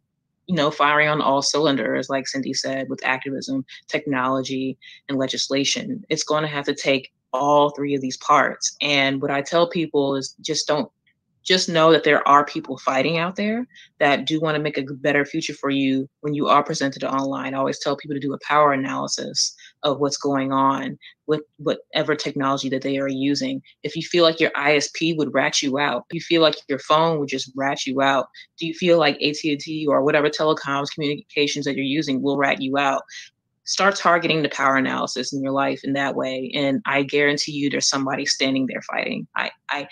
you know, firing on all cylinders, like Cindy said, with activism, technology, and legislation. It's going to have to take all three of these parts. And what I tell people is just know that there are people fighting out there that do want to make a better future for you when you are presented online. I always tell people to do a power analysis of what's going on with whatever technology that they are using. If you feel like your ISP would rat you out, if you feel like your phone would just rat you out, do you feel like AT&T or whatever telecoms communications that you're using will rat you out? Start targeting the power analysis in your life in that way. And I guarantee you there's somebody standing there fighting. I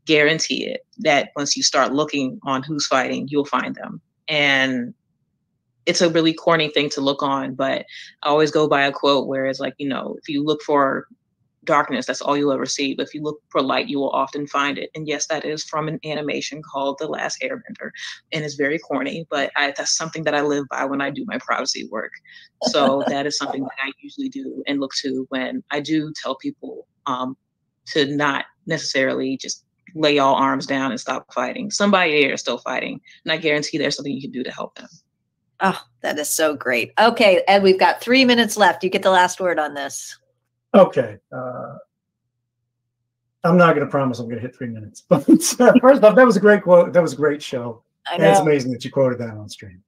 guarantee it, that once you start looking on who's fighting, you'll find them. And it's a really corny thing to look on, but I always go by a quote where it's like, you know, if you look for darkness, that's all you'll ever see. But if you look for light, you will often find it. And yes, that is from an animation called The Last Airbender. And it's very corny, but that's something that I live by when I do my privacy work. So that is something that I usually do and look to when I do tell people to not necessarily just lay all arms down and stop fighting. Somebody there is still fighting. And I guarantee there's something you can do to help them. Oh, that is so great. Okay, Ed, we've got 3 minutes left. You get the last word on this. Okay. I'm not going to promise I'm going to hit 3 minutes. But first off, that was a great quote. That was a great show. I know. And it's amazing that you quoted that on stream.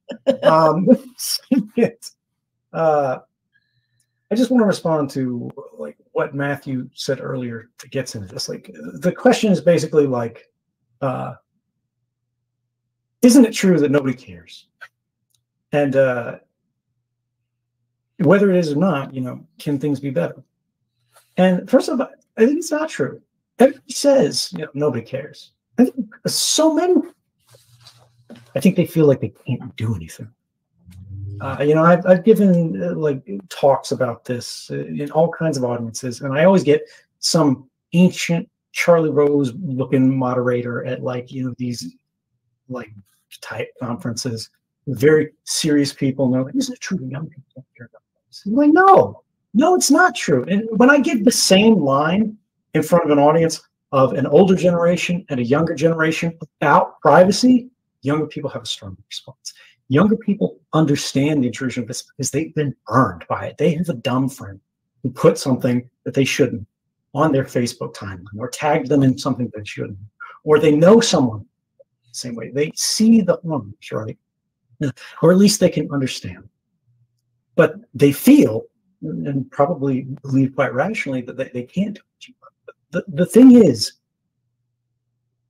I just want to respond to like what Matthew said earlier that gets into this. Like, the question is basically like, isn't it true that nobody cares? And whether it is or not, you know, can things be better? And first of all, I think it's not true. Everybody says, you know, nobody cares. I think so many, I think they feel like they can't do anything. You know, I've given like talks about this in all kinds of audiences, and I always get some ancient Charlie Rose looking moderator at, like, you know, these like type conferences, very serious people, and they're like, isn't it true that young people don't care about this? I'm like, no, it's not true. And when I give the same line in front of an audience of an older generation and a younger generation about privacy, younger people have a stronger response. Younger people understand the intrusion of this because they've been burned by it. They have a dumb friend who put something that they shouldn't on their Facebook timeline, or tagged them in something they shouldn't, or they know someone the same way. They see the harm, right? Or at least they can understand. But they feel, and probably believe quite rationally, that they can't do it. The thing is,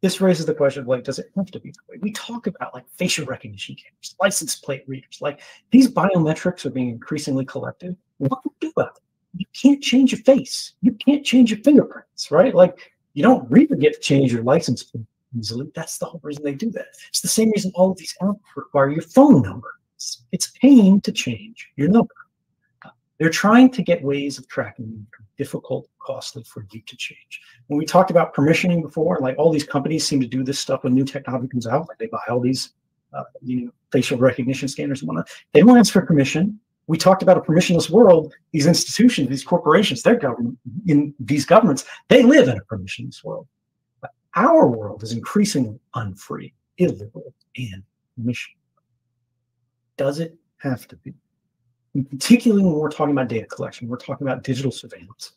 this raises the question of, like, does it have to be that way? We talk about like facial recognition cameras, license plate readers, like these biometrics are being increasingly collected. What do we do about them? You can't change your face. You can't change your fingerprints, right? Like, you don't really get to change your license plate easily. That's the whole reason they do that. It's the same reason all of these apps require your phone number. It's a pain to change your number. They're trying to get ways of tracking you, difficult, costly for you to change. When we talked about permissioning before, like all these companies seem to do this stuff when new technology comes out, like they buy all these facial recognition scanners and whatnot. They don't ask for permission. We talked about a permissionless world. These institutions, these corporations, their government, in these governments, they live in a permissionless world. But our world is increasingly unfree, illiberal, and permissionless. Does it have to be? And particularly when we're talking about data collection, we're talking about digital surveillance.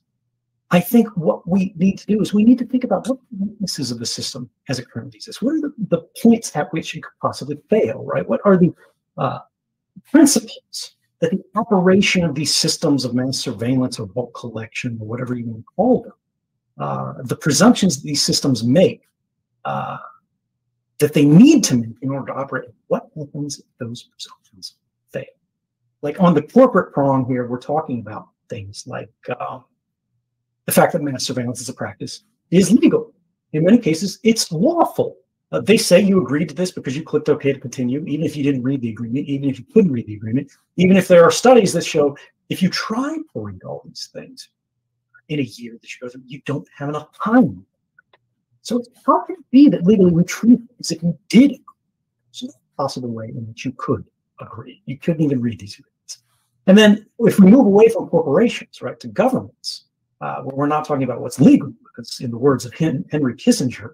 I think what we need to do is we need to think about what the weaknesses of the system as it currently exists. What are the points at which it could possibly fail, right? What are the principles that the operation of these systems of mass surveillance or bulk collection or whatever you want to call them, the presumptions that these systems make, that they need to make in order to operate? What happens if those presumptions fail? Like on the corporate prong here, we're talking about things like the fact that mass surveillance as a practice is legal. In many cases, it's lawful. They say you agreed to this because you clicked OK to continue, even if you didn't read the agreement, even if you couldn't read the agreement, even if there are studies that show if you try to read all these things in a year that you go through, you don't have enough time. So how can it be that legally we treat it as if you did agree? There's no possible way in which you could agree. You couldn't even read these agreements. And then if we move away from corporations, right, to governments, where we're not talking about what's legal, because in the words of Henry Kissinger,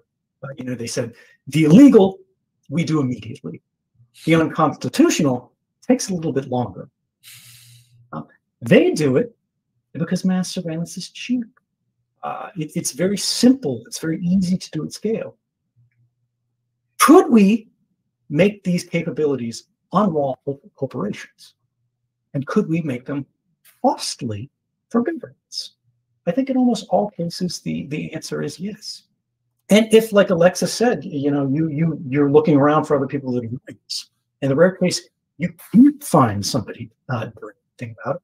they said, the illegal, we do immediately. The unconstitutional takes a little bit longer. They do it because mass surveillance is cheap. It's very simple. It's very easy to do at scale. Could we make these capabilities unlawful for corporations? And could we make them costly for governments? I think in almost all cases, the answer is yes. And if, like Alexa said, you're looking around for other people that agree. In the rare case, you can't find somebody doing anything about it.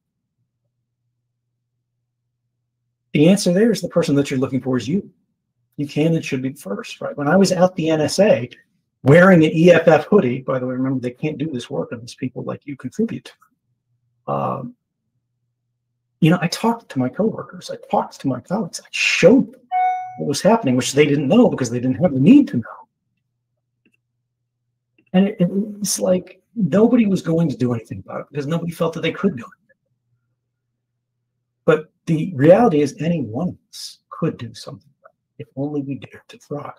The answer there is the person that you're looking for is you. You can and should be first, right? When I was at the NSA wearing an EFF hoodie, by the way, remember they can't do this work unless people like you contribute to it. I talked to my coworkers, I talked to my colleagues, I showed them what was happening, which they didn't know because they didn't have the need to know. And it's like nobody was going to do anything about it because nobody felt that they could do it. But the reality is any one of us could do something about it if only we dare to try.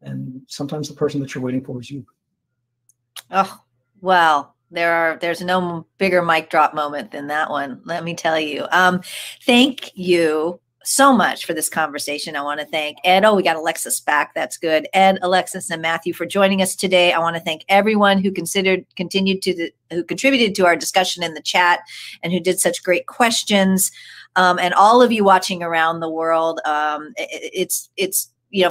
And sometimes the person that you're waiting for is you. Oh, well. There's no bigger mic drop moment than that one. Let me tell you. Thank you so much for this conversation. I want to thank Ed. Oh, we got Alexis back. That's good. Ed, Alexis, and Matthew for joining us today. I want to thank everyone who who contributed to our discussion in the chat and who did such great questions. And all of you watching around the world. It's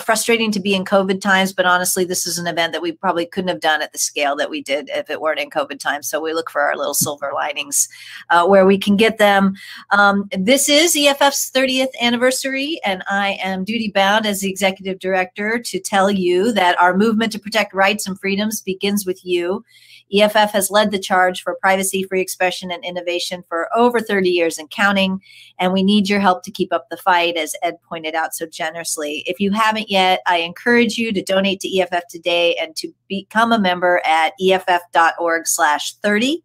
frustrating to be in COVID times, but honestly, this is an event that we probably couldn't have done at the scale that we did if it weren't in COVID times. So we look for our little silver linings where we can get them. This is EFF's 30th anniversary, and I am duty bound as the executive director to tell you that our movement to protect rights and freedoms begins with you. EFF has led the charge for privacy, free expression, and innovation for over 30 years and counting, and we need your help to keep up the fight, as Ed pointed out so generously. If you haven't yet, I encourage you to donate to EFF today and to become a member at EFF.org/30.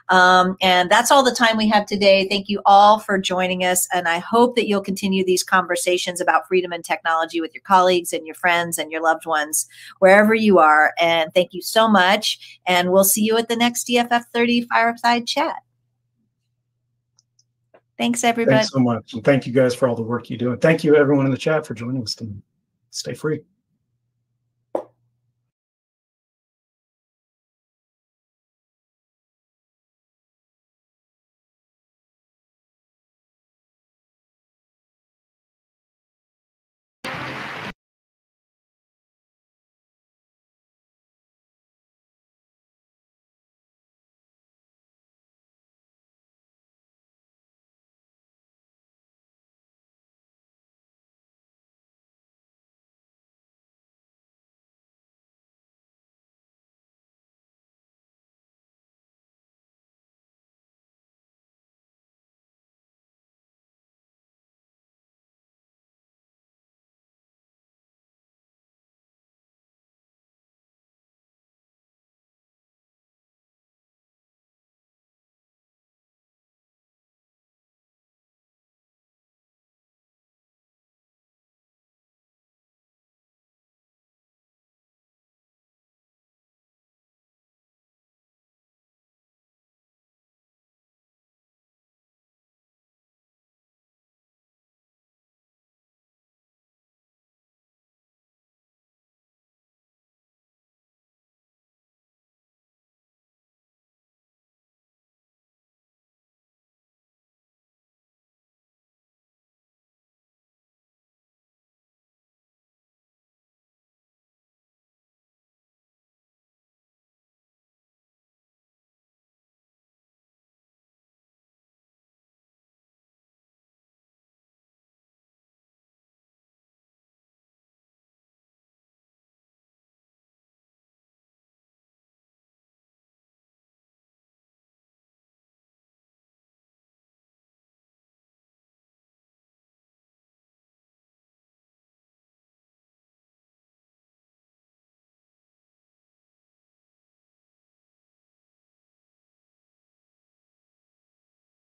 And that's all the time we have today. Thank you all for joining us. And I hope that you'll continue these conversations about freedom and technology with your colleagues and your friends and your loved ones, wherever you are. And thank you so much. And we'll see you at the next EFF 30 Fireside Chat. Thanks, everybody. Thanks so much. And thank you guys for all the work you do. And thank you, everyone in the chat, for joining us tonight. Stay free.